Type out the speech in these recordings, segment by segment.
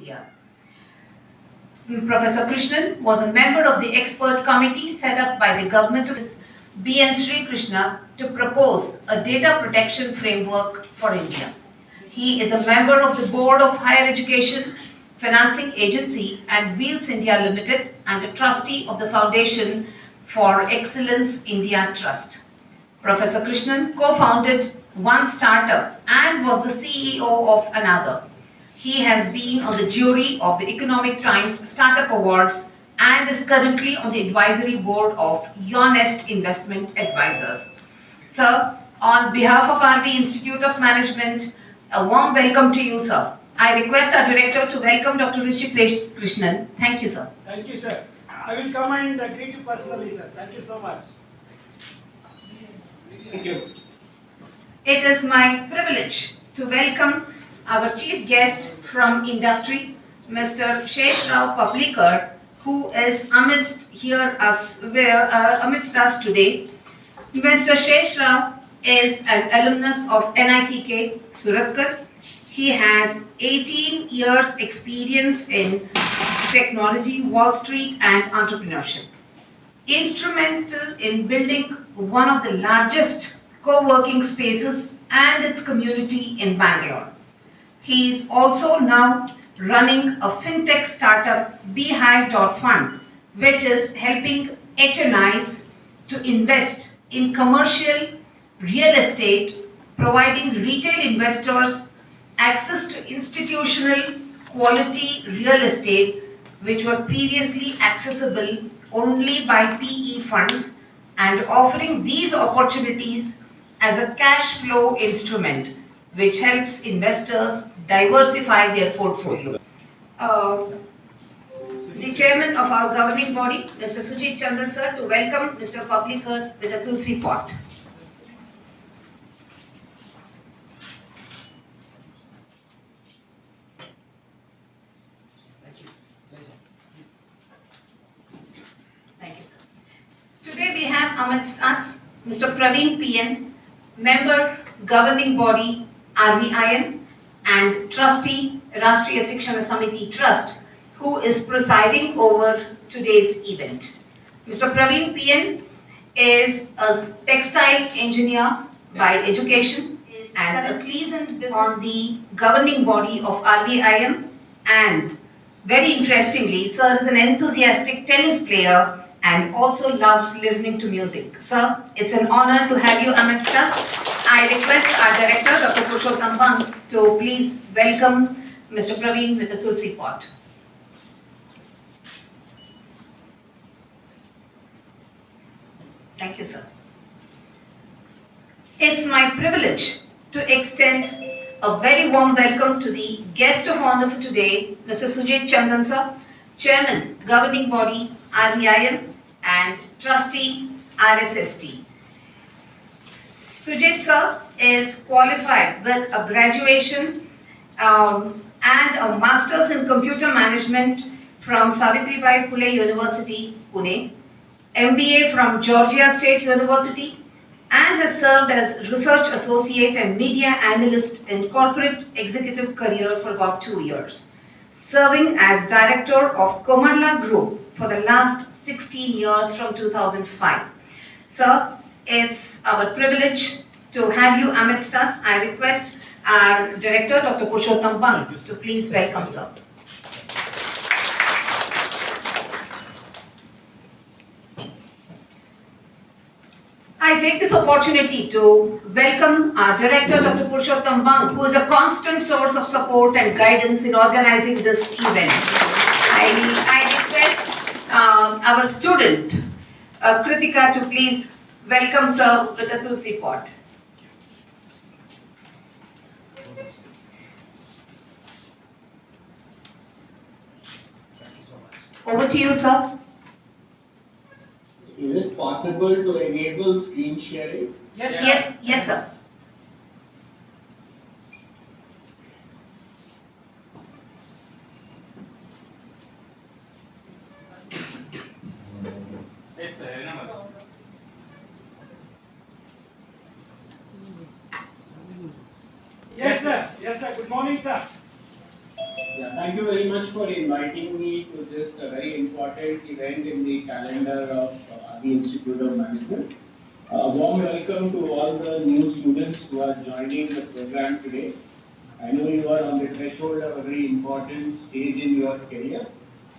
India. Professor Krishnan was a member of the expert committee set up by the government of B.N. Sri Krishna to propose a data protection framework for India. He is a member of the Board of Higher Education Financing Agency and Wheels India Limited and a trustee of the Foundation for Excellence India Trust. Professor Krishnan co-founded one startup and was the CEO of another. He has been on the jury of the Economic Times Startup Awards and is currently on the advisory board of Your Nest Investment Advisors. Sir, on behalf of RV Institute of Management, a warm welcome to you, sir. I request our director to welcome Dr. Ruchi Krishnan. Thank you, sir. Thank you, sir. I will come and greet you personally, sir. Thank you so much. Thank you. It is my privilege to welcome our chief guest from industry, Mr. Shesh Rao Paplikar, who is amidst us today. Mr. Shesh Rao is an alumnus of NITK Suratkar. He has 18 years experience in technology, Wall Street and entrepreneurship. Instrumental in building one of the largest co-working spaces and its community in Bangalore. He is also now running a fintech startup, Beehive.fund, which is helping HNIs to invest in commercial real estate, providing retail investors access to institutional quality real estate, which were previously accessible only by PE funds, and offering these opportunities as a cash flow instrument, which helps investors diversify their portfolio. The chairman of our governing body, Mr. Sujit Chandan sir, to welcome Mr. Paplikar with a tulsi pot. Thank you, sir. Today we have amidst us Mr. Praveen PN, member governing body RVIN and trustee Rashtriya Sikshana Samiti Trust, who is presiding over today's event. Mr. Praveen PN is a textile engineer by education and a seasoned on the governing body of RVIN, and very interestingly, sir is an enthusiastic tennis player and also loves listening to music. Sir, it's an honor to have you amidst us. I request our director, Dr. Purushottam Bang, to please welcome Mr. Praveen with the tulsi pot. Thank you, sir. It's my privilege to extend a very warm welcome to the guest of honor for today, Mr. Sujit Chandan sir, Chairman, Governing Body, RVIM, and Trustee, RSST. Sujit sir is qualified with a graduation and a Master's in Computer Management from Savitribai Phule University, Pune, MBA from Georgia State University, and has served as Research Associate and Media Analyst in Corporate Executive career for about 2 years, serving as Director of Komarla Group for the last 16 years from 2005. Sir, it's our privilege to have you amidst us. I request our Director, Dr. Purushottam Bang, to please welcome sir. I take this opportunity to welcome our Director, Dr. Purushottam Bang, who is a constant source of support and guidance in organizing this event. I request our student, Kritika, to please welcome sir with a tulsi pot. Over to you, sir. Is it possible to enable screen sharing? Yes, sir. Yes, sir. Yes, sir. Good morning, sir. Yeah, thank you very much for inviting me to this very important event in the calendar of the Institute of Management. A warm welcome to all the new students who are joining the program today. I know you are on the threshold of a very important stage in your career,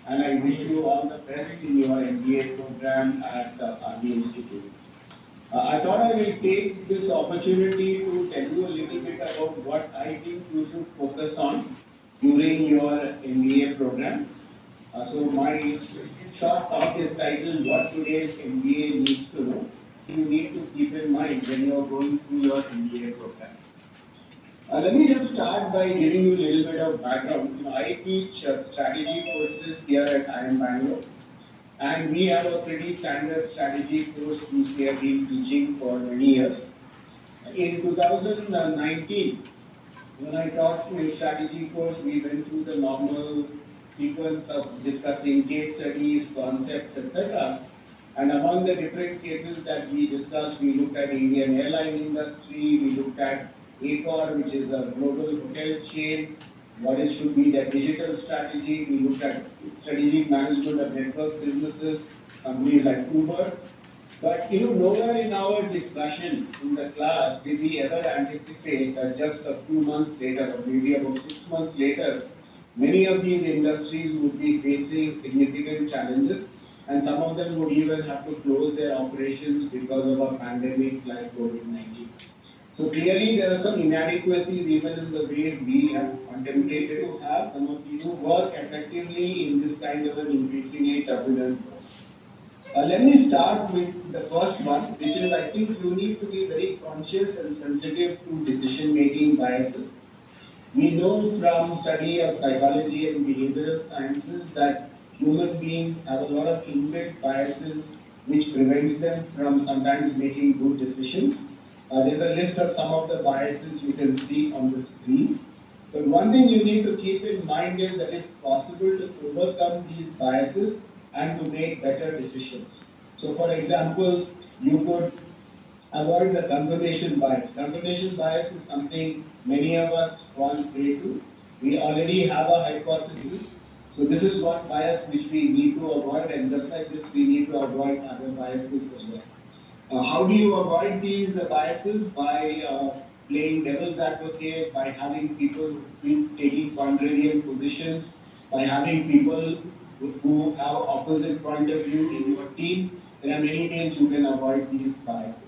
and I wish you all the best in your MBA program at the Institute. I thought I will take this opportunity to tell you a little bit about what I think you should focus on during your MBA program. So my short talk is titled What Today's MBA Needs to Know. You need to keep in mind when you are going through your MBA program. Let me just start by giving you a little bit of background. I teach strategy courses here at IIM Bangalore. And we have a pretty standard strategy course which we have been teaching for many years. In 2019, when I taught my strategy course, we went through the normal sequence of discussing case studies, concepts, etc. And among the different cases that we discussed, we looked at Indian airline industry, we looked at Accor, which is a global hotel chain. What should be the digital strategy? We looked at strategic management of network businesses, companies like Uber. But nowhere in our discussion in the class did we ever anticipate that just a few months later, or maybe about 6 months later, many of these industries would be facing significant challenges, and some of them would even have to close their operations because of a pandemic like COVID-19. So clearly there are some inadequacies even in the way we have contemplated to have some of these who work effectively in this kind of an increasingly turbulent world. Let me start with the first one, which is I think you need to be very conscious and sensitive to decision-making biases. We know from study of psychology and behavioral sciences that human beings have a lot of inbuilt biases which prevents them from sometimes making good decisions. There's a list of some of the biases you can see on the screen. But one thing you need to keep in mind is that it's possible to overcome these biases and to make better decisions. So for example, you could avoid the confirmation bias. Confirmation bias is something many of us fall prey to. We already have a hypothesis. So this is one bias which we need to avoid, and just like this, we need to avoid other biases as well. How do you avoid these biases? By playing devil's advocate, by having people taking contrarian positions, by having people who have opposite point of view in your team. There are many ways you can avoid these biases.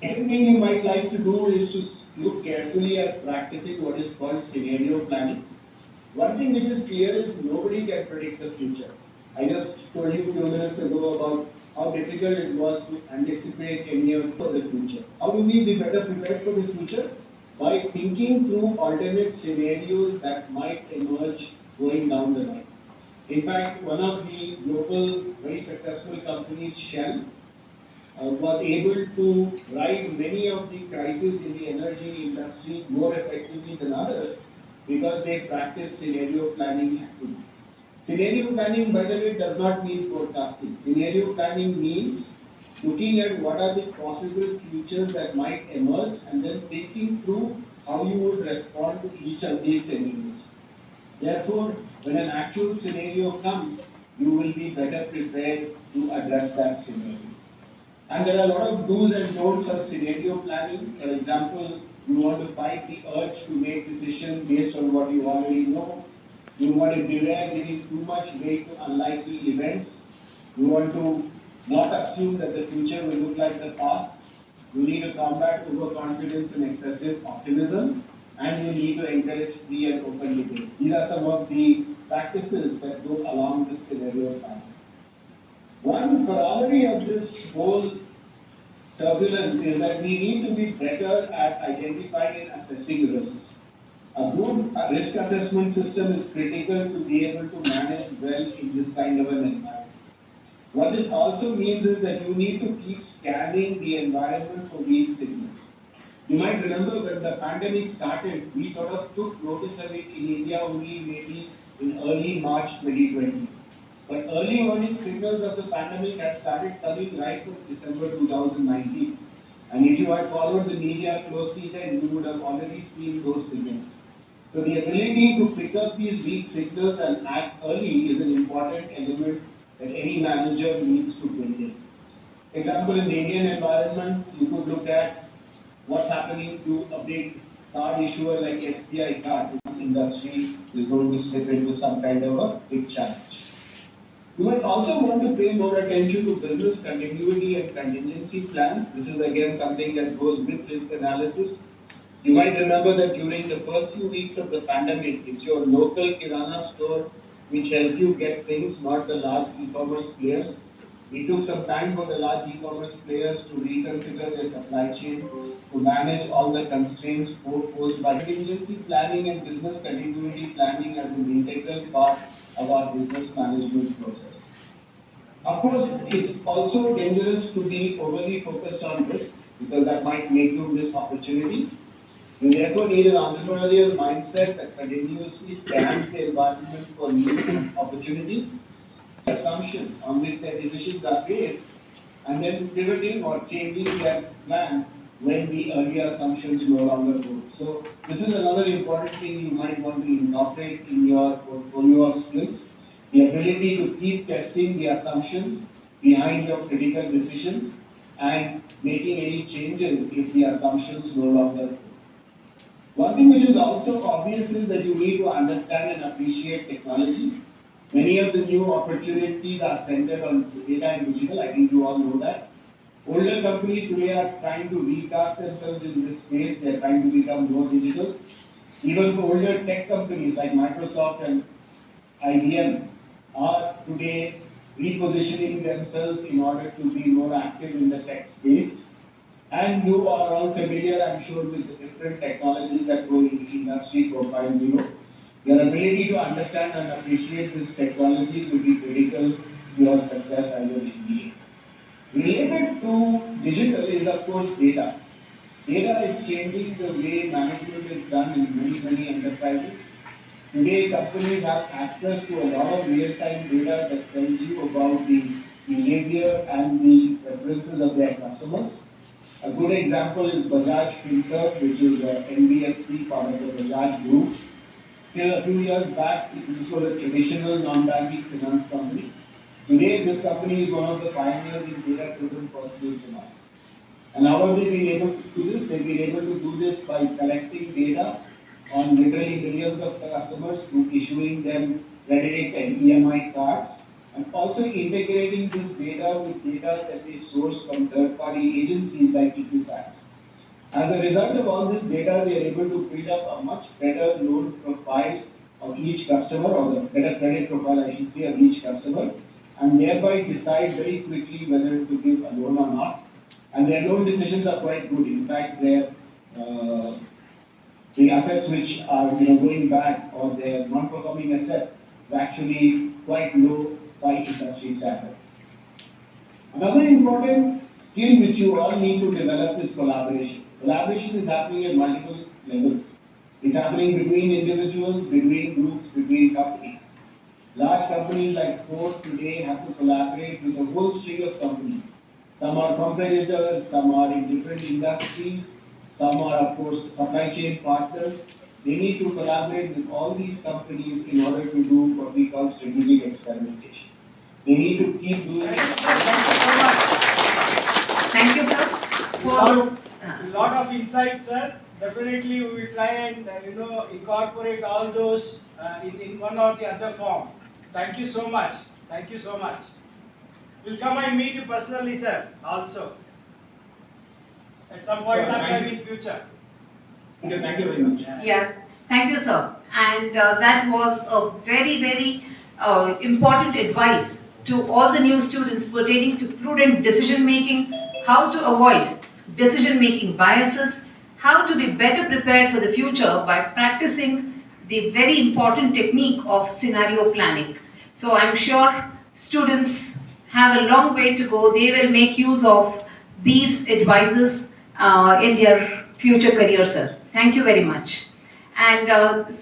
Second thing you might like to do is to look carefully at practicing what is called scenario planning. One thing which is clear is nobody can predict the future. I just told you a few minutes ago about how difficult it was to anticipate any of the future. How do we be better prepared for the future? By thinking through alternate scenarios that might emerge going down the line. In fact, one of the global very successful companies, Shell, was able to ride many of the crises in the energy industry more effectively than others because they practice scenario planning actively. Scenario planning, by the way, does not mean forecasting. Scenario planning means looking at what are the possible futures that might emerge and then thinking through how you would respond to each of these scenarios. Therefore, when an actual scenario comes, you will be better prepared to address that scenario. And there are a lot of do's and don'ts of scenario planning. For example, you want to fight the urge to make decisions based on what you already know. You want to beware giving too much weight to unlikely events. You want to not assume that the future will look like the past. You need to combat overconfidence and excessive optimism. And you need to encourage free and open debate. These are some of the practices that go along with scenario planning. One corollary of this whole turbulence is that we need to be better at identifying and assessing risks. A good risk assessment system is critical to be able to manage well in this kind of an environment. What this also means is that you need to keep scanning the environment for weak signals. You might remember when the pandemic started, we sort of took notice of it in India only maybe in early March 2020. But early warning signals of the pandemic had started coming right from December 2019. And if you had followed the media closely then, you would have already seen those signals. So the ability to pick up these weak signals and act early is an important element that any manager needs to build in. Example, in the Indian environment, you could look at what's happening to a big card issuer like SBI cards. This industry is going to slip into some kind of a big challenge. You might also want to pay more attention to business continuity and contingency plans. This is again something that goes with risk analysis. You might remember that during the first few weeks of the pandemic, it's your local Kirana store which helped you get things, not the large e-commerce players. It took some time for the large e-commerce players to reconfigure their supply chain, to manage all the constraints posed by contingency planning and business continuity planning as an integral part of our business management process. Of course, it's also dangerous to be overly focused on risks because that might make you miss opportunities. You therefore need an entrepreneurial mindset that continuously scans the environment for new opportunities, assumptions on which their decisions are based, and then pivoting or changing their plan when the earlier assumptions no longer hold. So this is another important thing you might want to incorporate in your portfolio of skills, the ability to keep testing the assumptions behind your critical decisions and making any changes if the assumptions no longer hold. One thing which is also obvious is that you need to understand and appreciate technology. Many of the new opportunities are centered on data and digital. I think you all know that. Older companies today are trying to recast themselves in this space. They are trying to become more digital. Even older tech companies like Microsoft and IBM are today repositioning themselves in order to be more active in the tech space. And you are all familiar, I'm sure, with the different technologies that go into Industry 4.0. Your ability to understand and appreciate these technologies will be critical to your success as an MBA. Related to digital is, of course, data. Data is changing the way management is done in many enterprises. Today, companies have access to a lot of real-time data that tells you about the behavior and the preferences of their customers. A good example is Bajaj Finserv, which is an NBFC part of the Bajaj Group. Till a few years back, this was a traditional non-banking finance company. Today, this company is one of the pioneers in data-driven personal finance. And how have they been able to do this? They've been able to do this by collecting data on literally millions of customers through issuing them credit and EMI cards, and also integrating this data with data that they source from third-party agencies like Equifax. As a result of all this data, they are able to build up a much better loan profile of each customer, or the better credit profile, I should say, of each customer, and thereby decide very quickly whether to give a loan or not. And their loan decisions are quite good. In fact, the assets which are going back, or their non-performing assets, is actually quite low by industry standards. Another important skill which you all need to develop is collaboration. Collaboration is happening at multiple levels. It's happening between individuals, between groups, between companies. Large companies like Ford today have to collaborate with a whole string of companies. Some are competitors, some are in different industries, some are, of course, supply chain partners. They need to collaborate with all these companies in order to do what we call strategic experimentation. They need to keep doing it. Thank you, sir. A lot of insights, sir. Definitely, we will try and incorporate all those in one or the other form. Thank you so much. Thank you so much. We'll come and meet you personally, sir. Also, at some point of time in future. Okay, thank you very much. Yeah, thank you, sir. And that was a very important advice to all the new students pertaining to prudent decision making, how to avoid decision making biases, how to be better prepared for the future by practicing the very important technique of scenario planning. So I'm sure students have a long way to go. They will make use of these advices in their future career, sir. Thank you very much. And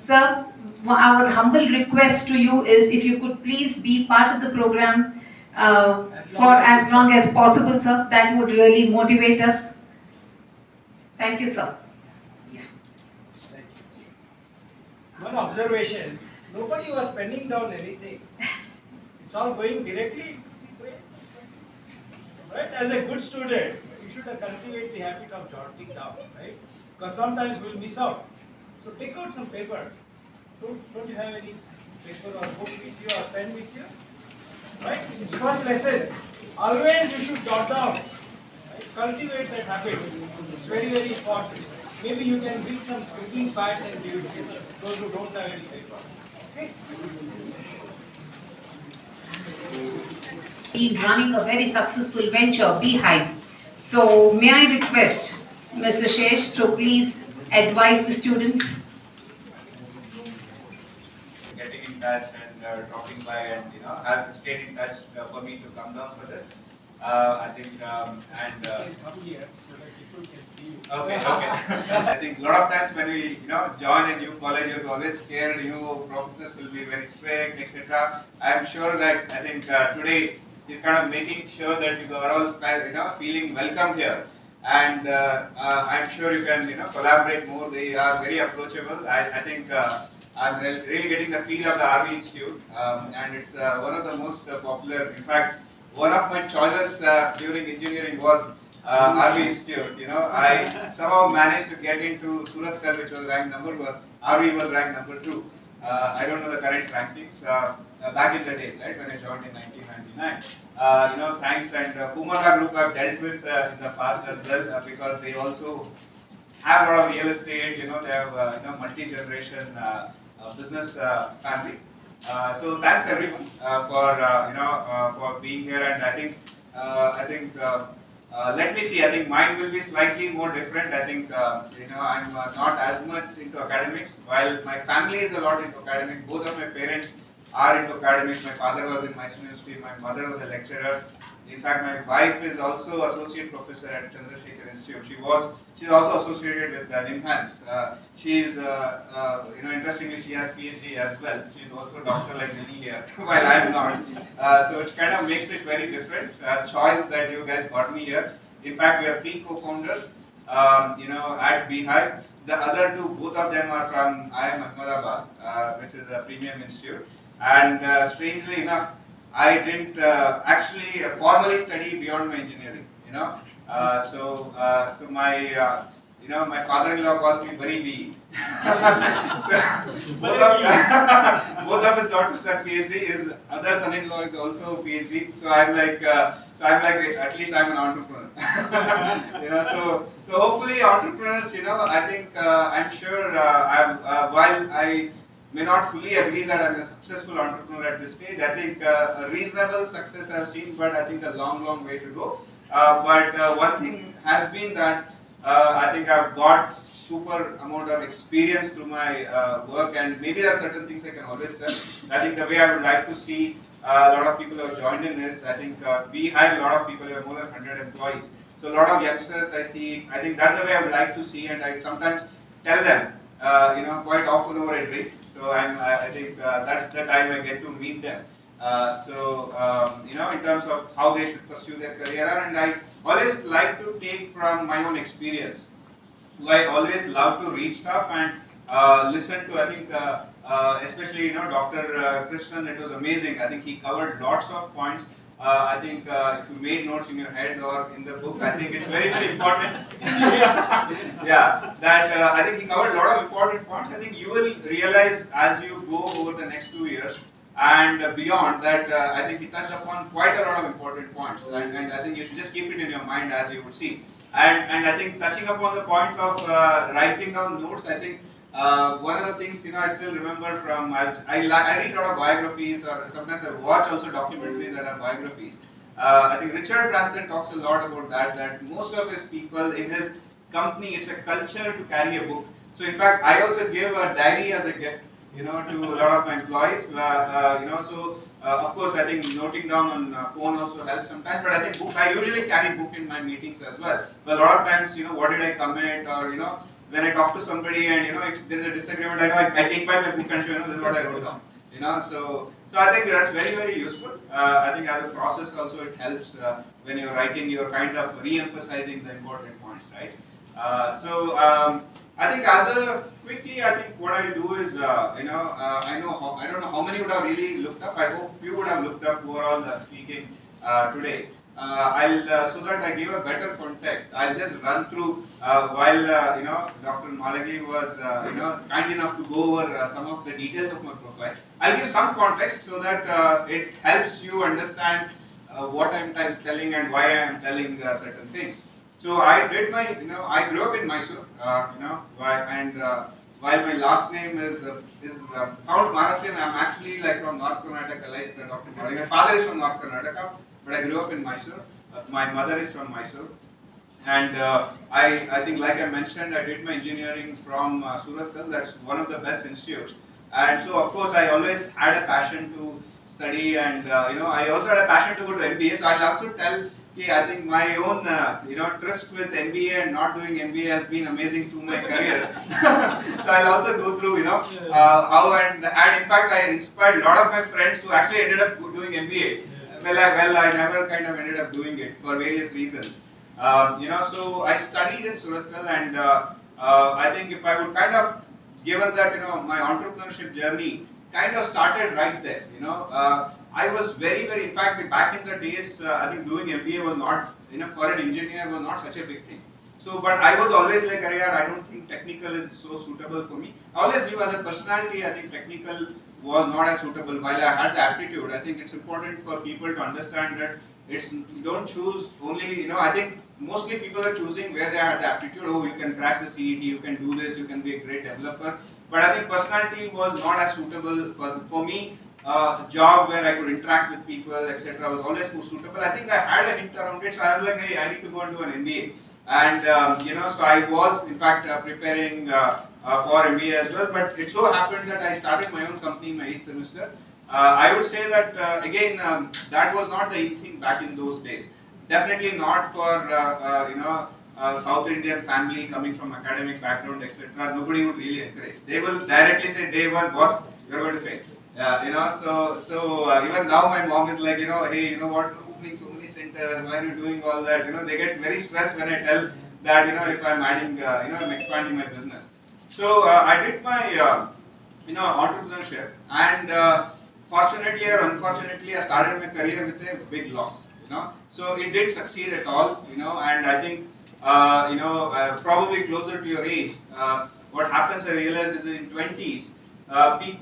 sir, our humble request to you is if you could please be part of the program for as long as possible, sir. That would really motivate us. Thank you, sir. one observation, nobody was penning down anything. It's all going directly. Right? As a good student, you should cultivate the habit of jotting down, right? Because sometimes we'll miss out. So take out some paper. Don't you have any paper or book with you or pen with you? Right? It's first lesson. Always you should jot down. Right? Cultivate that habit. It's very, very important. Maybe you can bring some scribbling pads and give it to those who don't have any paper. Okay? Been running a very successful venture, Beehive. So may I request Mr. Shesh to please advise the students? Getting in touch and dropping by and have stayed in touch for me to come down for this. I think Come here so that people can see you. okay. I think a lot of times when we join a new college, you're always scared. New professors will be very strict, etc. I'm sure that I think today is kind of making sure that you are all feeling welcome here. And I'm sure you can collaborate more. They are very approachable. I think I'm really getting the feel of the RV Institute, and it's one of the most popular. In fact, one of my choices during engineering was RV Institute. I somehow managed to get into Suratkal, which was ranked number 1. RV was ranked number 2. I don't know the current rankings. Back in the days, right, when I joined in 1999. Thanks, and Kumara Group I've dealt with in the past as well, because they also have a lot of real estate. They have multi-generation business family. So thanks everyone for being here, and I think let me see. I think mine will be slightly more different. I think I'm not as much into academics, while my family is a lot into academics. Both of my parents are into academics. My father was in Mysore University. My mother was a lecturer. In fact, my wife is also associate professor at Chandrasekhar Institute. She's also associated with NIMHANS. She's interestingly she has PhD as well. She's also a doctor like me here, while I'm not. So it kind of makes it very different choice that you guys got me here. In fact, we are 3 co-founders. At Beehive. The other 2, both of them are from IIM Ahmedabad, which is a premium institute. And strangely enough, I didn't actually formally study beyond my engineering. So my my father-in-law calls me very BE. So both of his daughters have PhD. His other son-in-law is also PhD. So I'm like at least I'm an entrepreneur. So hopefully entrepreneurs. I think I'm sure. While I may not fully agree that I'm a successful entrepreneur at this stage, I think a reasonable success I've seen, but I think a long way to go. But one thing has been that I think I've got super amount of experience through my work, and maybe there are certain things I can always tell. I think the way I would like to see a lot of people who have joined in is, I think we have a lot of people, we have more than 100 employees. So a lot of youngsters I see, I think that's the way I would like to see, and I sometimes tell them, quite often over a drink. So I think that's the time I get to meet them. In terms of how they should pursue their career, and I always like to take from my own experience. I always love to read stuff and listen to. I think, especially Dr. Krishnan, it was amazing. I think he covered lots of points. I think if you made notes in your head or in the book, I think it's very important. Yeah, that I think he covered a lot of important points. I think you will realize as you go over the next 2 years and beyond that I think he touched upon quite a lot of important points, and I think you should just keep it in your mind as you would see. And I think touching upon the point of writing down notes, I think one of the things I still remember from I read a lot of biographies, or sometimes I watch also documentaries that are biographies. I think Richard Branson talks a lot about that most of his people in his company, it's a culture to carry a book. So in fact, I also give a diary as a gift, to a lot of my employees. Of course, I think noting down on phone also helps sometimes. But I think book, I usually carry book in my meetings as well. But a lot of times, what did I commit, or when I talk to somebody and if there's a disagreement, I take by my book and show this is what I wrote down. So I think that's very, very useful. I think as a process also it helps when you're writing, you're kind of re-emphasizing the important points, right? I think quickly, I think what I do is, I don't know how many would have really looked up. I hope few would have looked up overall speaking today. So that I give a better context, I'll just run through while Dr. Malagi was kind enough to go over some of the details of my profile. I'll give some context so that it helps you understand what I'm telling and why I am telling certain things. So I did my, I grew up in Mysore, while my last name is sounds Maharashtrian, I'm actually like from North Karnataka, like Dr. Malagi. My father is from North Karnataka, but I grew up in Mysore. My mother is from Mysore. And I think, like I mentioned, I did my engineering from Suratkal. That's one of the best institutes. And so, of course, I always had a passion to study, and I also had a passion to go to MBA. So I'll also tell, I think my own tryst with MBA and not doing MBA has been amazing through my career. So I'll also go through how and in fact I inspired a lot of my friends who actually ended up doing MBA. Well, I never kind of ended up doing it for various reasons. So I studied in Suratkal, and I think if I would kind of, given that my entrepreneurship journey kind of started right there. I was very, in fact, back in the days, I think doing MBA was not, for an engineer was not such a big thing. So, but I was always like, I don't think technical is so suitable for me. I always knew as a personality, I think technical was not as suitable. While I had the aptitude, I think it's important for people to understand that you don't choose only, I think mostly people are choosing where they have the aptitude. Oh, you can crack the CET, you can do this, you can be a great developer. But I think personality was not as suitable for me. Job where I could interact with people, etc., was always more suitable. I think I had a hint around it, so I was like, hey, I need to go and do an MBA. And so I was in fact preparing for MBA as well. But it so happened that I started my own company in my 8th semester. I would say that again, that was not the thing back in those days. Definitely not for South Indian family coming from academic background, etc. Nobody would really encourage. They will directly say, day one, boss, you're going to fail. So even now my mom is like, hey, you know what, opening so many centers, why are you doing all that? They get very stressed when I tell that, if I'm adding, I'm expanding my business. So I did my, entrepreneurship, and fortunately or unfortunately, I started my career with a big loss. So it did succeed at all, and I think, probably closer to your age, what happens, I realize, is in 20s. We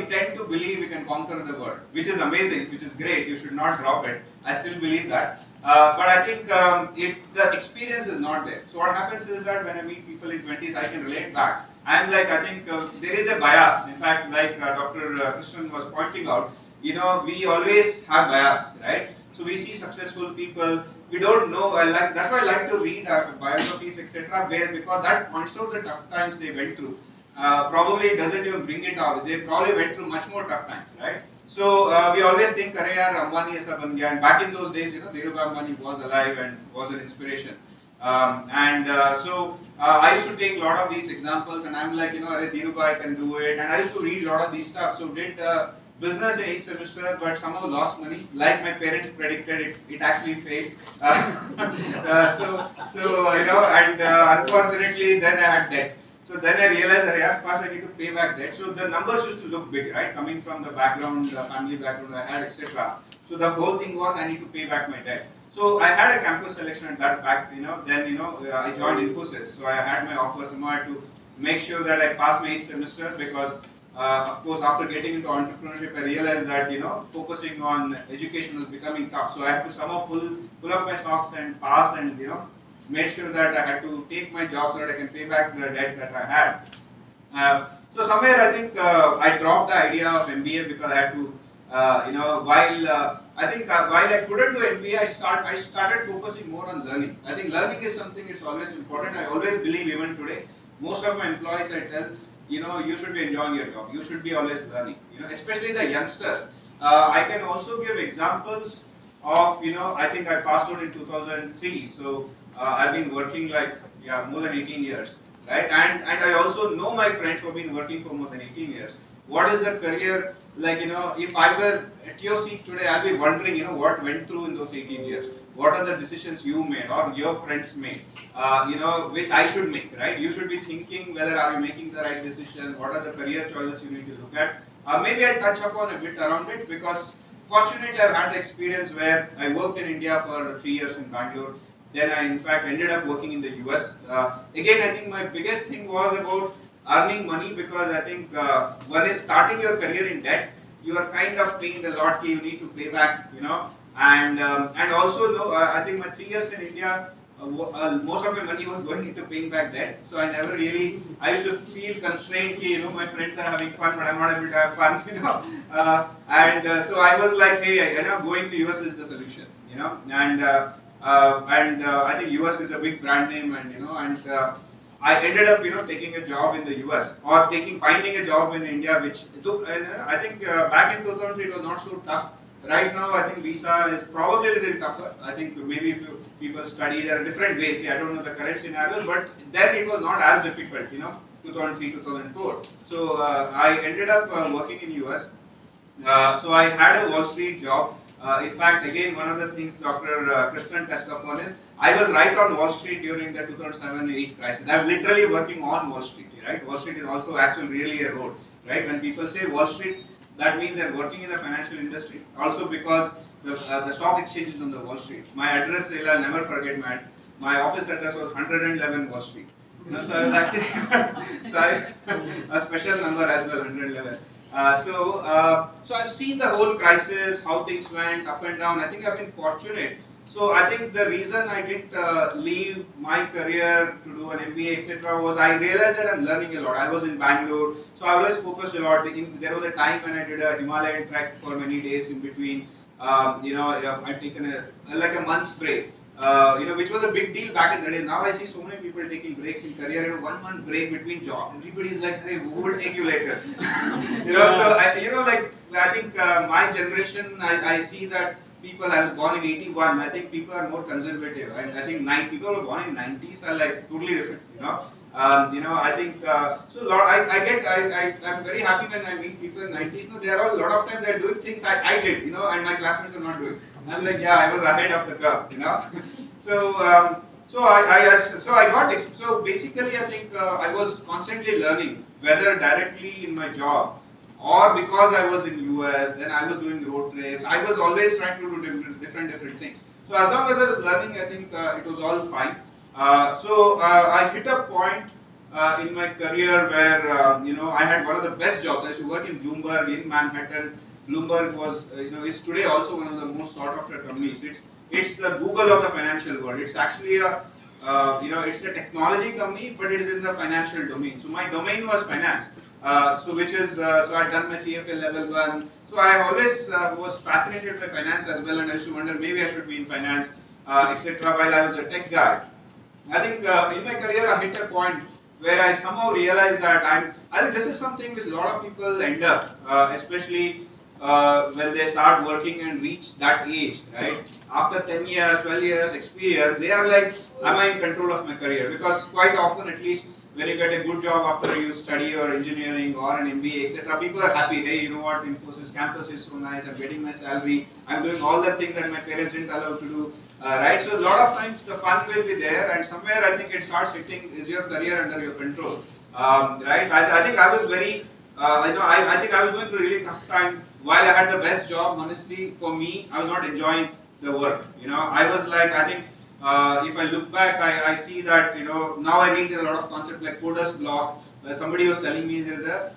tend to believe we can conquer the world, which is amazing, which is great. You should not drop it. I still believe that. But I think the experience is not there. So what happens is that when I meet people in 20s, I can relate back. I'm like, I think there is a bias. In fact, like Dr. Krishnan was pointing out, we always have bias, right? So we see successful people. We don't know. That's why I like to read biographies, etc. Because that points out the tough times they went through. Probably doesn't even bring it out. They probably went through much more tough times, right? So we always think, "Arey yaar, Ambani aisa ban gaya." And back in those days, Dhirubhai Ambani was alive and was an inspiration. So I used to take a lot of these examples, and I'm like, Dhirubhai can do it. And I used to read a lot of these stuff. So did business in 8th semester, but somehow lost money. Like my parents predicted, it actually failed. And unfortunately, then I had debt. So then I realized that first I need to pay back debt. So the numbers used to look big, right? Coming from the background, family background I had, etc. So the whole thing was I need to pay back my debt. So I had a campus selection at that back, then I joined Infosys. So I had my offer somewhere to make sure that I passed my 8th semester, because of course after getting into entrepreneurship I realized that focusing on education was becoming tough. So I had to somehow pull up my socks and pass, and made sure that I had to take my job so that I can pay back the debt that I had. So somewhere I think I dropped the idea of MBA because I had to, while I couldn't do MBA, I started focusing more on learning. I think learning is something it's always important. I always believe, even today, most of my employees I tell, you should be enjoying your job. You should be always learning. Especially the youngsters. I can also give examples of, I think I passed out in 2003. So I've been working more than 18 years, right? And I also know my friends who have been working for more than 18 years. What is the career like, if I were at your seat today, I'll be wondering, what went through in those 18 years. What are the decisions you made or your friends made, which I should make, right? You should be thinking whether are you making the right decision, what are the career choices you need to look at. Maybe I'll touch upon a bit around it because fortunately I've had the experience where I worked in India for 3 years in Bangalore. Then I in fact ended up working in the US. Again, I think my biggest thing was about earning money because I think one is starting your career in debt. You are kind of paying the lot you need to pay back, and also I think my 3 years in India, most of my money was going into paying back debt. So I never really, I used to feel constrained, my friends are having fun, but I'm not able to have fun, so I was like, hey, going to US is the solution, and I think US is a big brand name, and I ended up, taking a job in the US or finding a job in India, which took, I think back in 2003 it was not so tough. Right now, I think visa is probably a little tougher. I think maybe if people study, there are different ways. I don't know the correct scenario, but then it was not as difficult, 2003, 2004. So I ended up working in US. So I had a Wall Street job. In fact, again, one of the things Dr. Krishnan touched upon is I was right on Wall Street during the 2007-8 crisis. I'm literally working on Wall Street, right? Wall Street is also actually really a road, right? When people say Wall Street, that means they're working in the financial industry. Also because the stock exchange is on the Wall Street. My address, I'll never forget, my office address was 111 Wall Street. So I was actually a special number as well, 111. So I've seen the whole crisis, how things went up and down. I think I've been fortunate. So I think the reason I didn't leave my career to do an MBA, etc., was I realized that I'm learning a lot. I was in Bangalore, so I always focused a lot. There was a time when I did a Himalayan trek for many days in between. I've taken a month's break. Which was a big deal back in the day. Now I see so many people taking breaks in career, 1 month break between jobs. Everybody is like, hey, who will take you later? So I think my generation, I see that people have born in 81. I think people are more conservative. I think people who are born in 90s are like totally different. I think so. I'm very happy when I meet people in 90s. There are a lot of times they're doing things I did, and my classmates are not doing. I'm like, yeah, I was ahead of the curve, So basically, I think I was constantly learning, whether directly in my job or because I was in US, then I was doing road trips. I was always trying to do different things. So as long as I was learning, I think it was all fine. I hit a point in my career where I had one of the best jobs. I used to work in Bloomberg in Manhattan. Bloomberg was is today also one of the most sought after companies. It's the Google of the financial world. It's actually it's a technology company, but it is in the financial domain. So my domain was finance. So I'd done my CFA level 1. So I always was fascinated by finance as well, and I used to wonder maybe I should be in finance, etc. While I was a tech guy. I think in my career I hit a point where I somehow realized that I think this is something which a lot of people end up, especially when they start working and reach that age, right? After 10 years, 12 years experience, they are like, am I in control of my career? Because quite often, at least when you get a good job after you study or engineering or an MBA, etc., people are happy. Hey, you know what? Infosys campus is so nice. I'm getting my salary. I'm doing all the things that my parents didn't allow to do. Right? So a lot of times the fun will be there, and somewhere I think it starts hitting. Is your career under your control? Right? I think I was very. I think I was going through a really tough time. While I had the best job, honestly, for me, I was not enjoying the work. I was like, I think. If I look back, I see that now I read a lot of concepts like coders block. Somebody was telling me there's a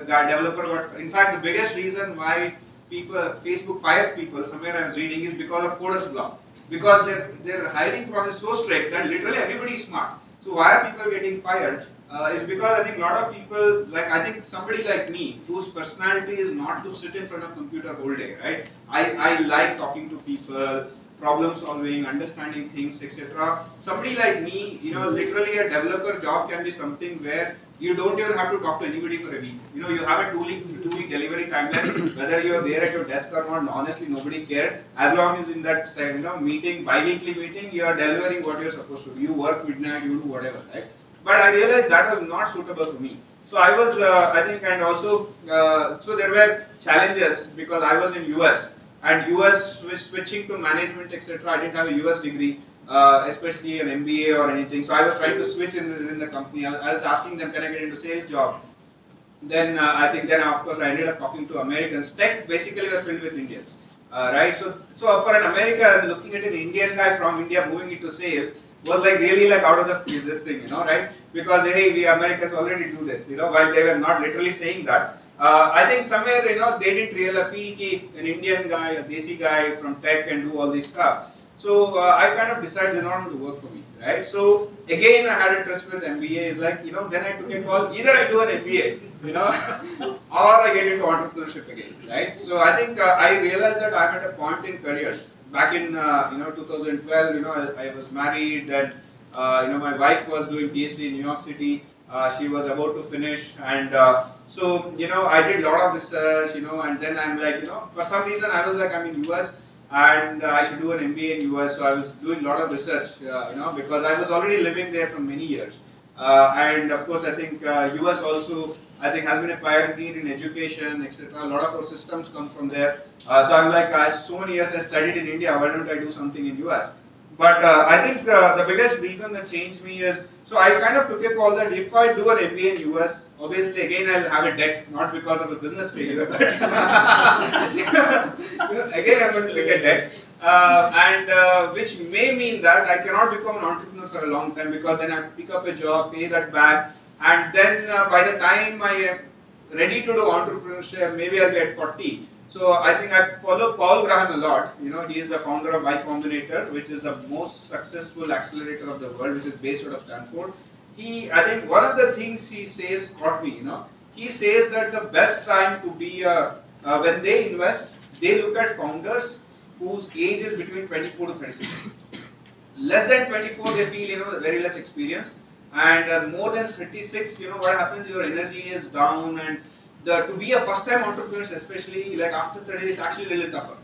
developer got. In fact, the biggest reason why Facebook fires people, somewhere I was reading, is because of coders block. Because their hiring process is so strict that literally everybody is smart. So why are people getting fired? Is because I think a lot of people, I think somebody like me, whose personality is not to sit in front of computer whole day, right? I like talking to people, problem solving, understanding things, etc. Somebody like me, literally a developer job can be something where you don't even have to talk to anybody for a week. You have a two-week delivery timeline, whether you're there at your desk or not, honestly nobody cares. As long as in that meeting, bi-weekly meeting, you are delivering what you're supposed to do. You work midnight, you do whatever, right? But I realized that was not suitable for me. So I was, I think, and also, so there were challenges because I was in US, and US switching to management, etc. I didn't have a US degree, especially an MBA or anything. So I was trying to switch in the company. I was asking them, can I get into sales job? Then I think then of course I ended up talking to Americans. Tech basically was filled with Indians, right? So for an American looking at an Indian guy from India moving into sales was like really like out of this thing, right? Because hey, we Americans already do this, while they were not literally saying that. I think somewhere they didn't really feel that an Indian guy, a Desi guy from tech can do all this stuff. So I kind of decided it's not going to work for me, right? So again, I had a trust with MBA. It's like then I took a call. Either I do an MBA, or I get into entrepreneurship again, right? So I think I realized that I'm at a point in career. Back in 2012, I was married, and my wife was doing PhD in New York City. She was about to finish, and so I did a lot of research, and then I'm like, for some reason I was like, I'm in US. And I should do an MBA in US, so I was doing a lot of research, because I was already living there for many years. And of course, I think US also, I think, has been a pioneer in education, etc. A lot of our systems come from there. So I'm like, so many years I studied in India, why don't I do something in US? But I think the biggest reason that changed me is, so I kind of took a call that if I do an MBA in US, obviously again I'll have a debt, not because of a business failure, but again I'm going to take a debt, and which may mean that I cannot become an entrepreneur for a long time, because then I have to pick up a job, pay that back, and then by the time I am ready to do entrepreneurship, maybe I'll be at 40. So I think I follow Paul Graham a lot. He is the founder of Y Combinator, which is the most successful accelerator of the world, which is based out of Stanford. I think one of the things he says caught me. He says that the best time to be when they invest, they look at founders whose age is between 24 to 36. Less than 24, they feel very less experience, and more than 36, what happens? Your energy is down, and to be a first-time entrepreneur, especially like after 30, is actually a little tougher.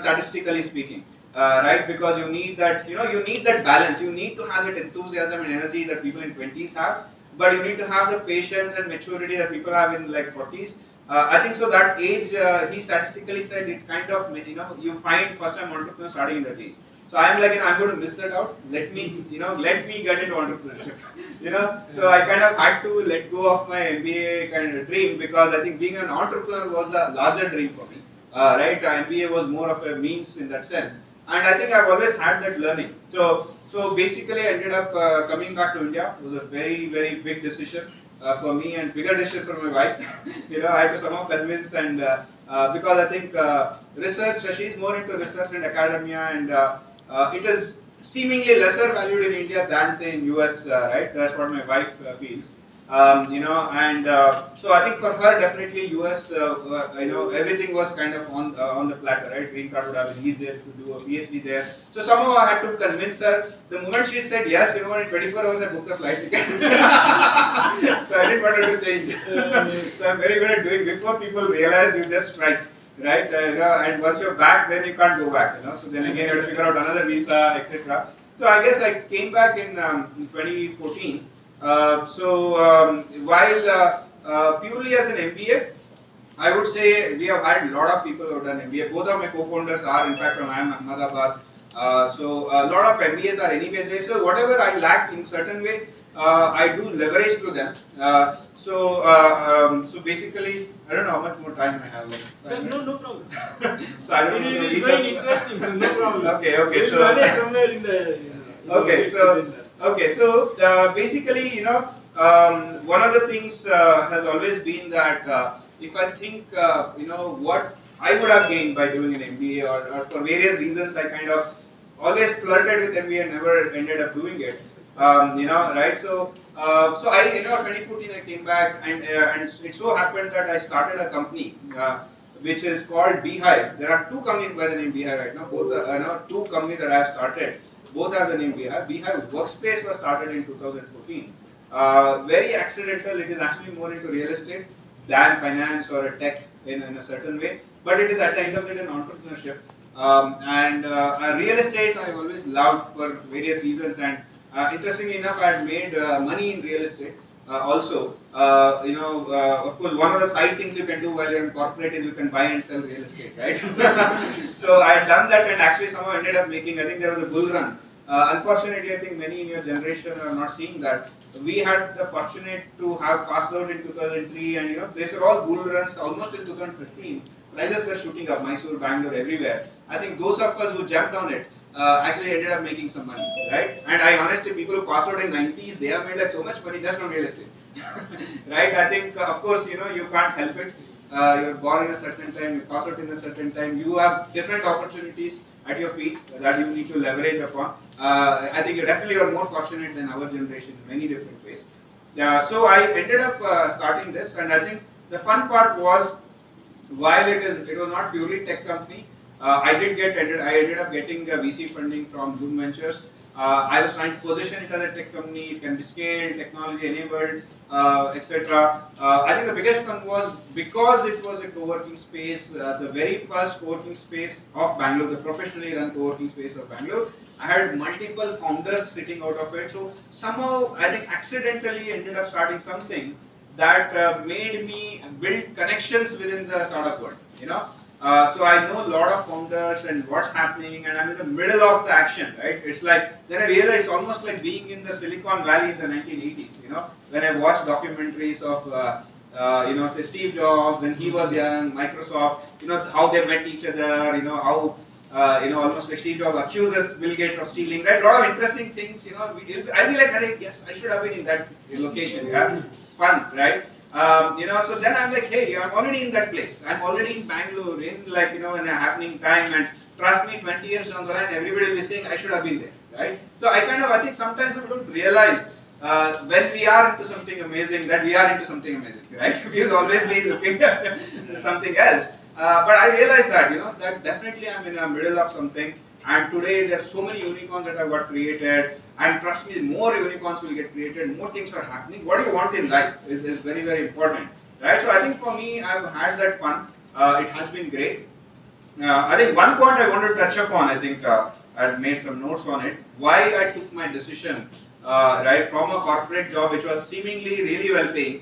Statistically speaking, right? Because you need that, you need that balance. You need to have that enthusiasm and energy that people in 20s have, but you need to have the patience and maturity that people have in like 40s. I think so that age, he statistically said it kind of, you find first-time entrepreneurs starting in that age. So I'm like, I'm going to miss that out. Let me get into entrepreneurship. So I kind of had to let go of my MBA kind of dream, because I think being an entrepreneur was a larger dream for me. Right? MBA was more of a means in that sense, and I think I've always had that learning. So basically, I ended up coming back to India. It was a very, very big decision for me, and bigger decision for my wife. I had to somehow convince, and because I think research, she's more into research and academia, and it is seemingly lesser valued in India than say in US, right? That's what my wife feels. And so I think for her definitely US, everything was kind of on the platter, right? Green card would have been easier to do a PhD there. So somehow I had to convince her. The moment she said yes, in 24 hours I booked a flight ticket. So I didn't want her to change. So I'm very good at doing before people realize you just strike. Right, and once you're back, then you can't go back. So then again you have to figure out another visa, etc. So I guess I came back in 2014. While purely as an MBA, I would say we have had a lot of people who have done MBA. Both of my co-founders are in fact from IIM Ahmedabad. So a lot of MBAs are anyway there. So whatever I lack in certain way, I do leverage to them. So basically, I don't know how much more time I have. No problem. So I don't know. It is very interesting, so no problem. Okay. We'll So manage somewhere in the. So basically, one of the things has always been that if I think, what I would have gained by doing an MBA, or for various reasons, I kind of always flirted with MBA and never ended up doing it. Right? So I, 2014 I came back, and it so happened that I started a company which is called Beehive. There are two companies by the name Beehive right now. Both two companies that I have started. Both have the name Beehive. Beehive Workspace was started in 2014. Very accidental. It is actually more into real estate than finance or a tech in a certain way. But it is at the end of the day an entrepreneurship. Real estate I always loved for various reasons, and interestingly enough, I had made money in real estate. also. Of course, one of the side things you can do while you're in corporate is you can buy and sell real estate, right? So I had done that and actually somehow ended up making, I think there was a bull run. Unfortunately, I think many in your generation are not seeing that. We had the fortunate to have passed out in 2003, and these were all bull runs almost in 2013. Prices were shooting up, Mysore, Bangalore, everywhere. I think those of us who jumped on it actually ended up making some money, right? And I honestly, people who passed out in 90s, they have made like so much money just from real estate, right? I think, of course, you can't help it. You're born in a certain time, you pass out in a certain time, you have different opportunities at your feet that you need to leverage upon. I think you definitely are more fortunate than our generation in many different ways. So I ended up starting this, and I think the fun part was, while it was not purely tech company, I ended up getting VC funding from Zoom Ventures. I was trying to position it as a tech company. It can be scaled, technology enabled, etc. I think the biggest fun was because it was a co-working space, the very first co-working space of Bangalore, the professionally run co-working space of Bangalore. I had multiple founders sitting out of it. So somehow, I think accidentally ended up starting something that made me build connections within the startup world, So I know a lot of founders and what's happening, and I'm in the middle of the action, right? It's like, then I realized it's almost like being in the Silicon Valley in the 1980s, when I watched documentaries of, say Steve Jobs, when he was young, Microsoft, how they met each other, how, almost like Steve Jobs accuses Bill Gates of stealing, right? A lot of interesting things, I'll be like, hey, yes, I should have been in that location, It's fun, right? So then I'm like, hey, I'm already in that place. I'm already in Bangalore, in like, in a happening time, and trust me, 20 years down the line, everybody will be saying I should have been there, right? So I think sometimes we don't realize when we are into something amazing that we are into something amazing, right? We will always be looking at something else. But I realized that, that definitely I'm in the middle of something. And today there are so many unicorns that have got created, and trust me, more unicorns will get created, more things are happening. What do you want in life is very, very important, right? So I think for me, I've had that fun. It has been great. I think one point I wanted to touch upon, I think I've made some notes on it, why I took my decision, right, from a corporate job which was seemingly really well paying,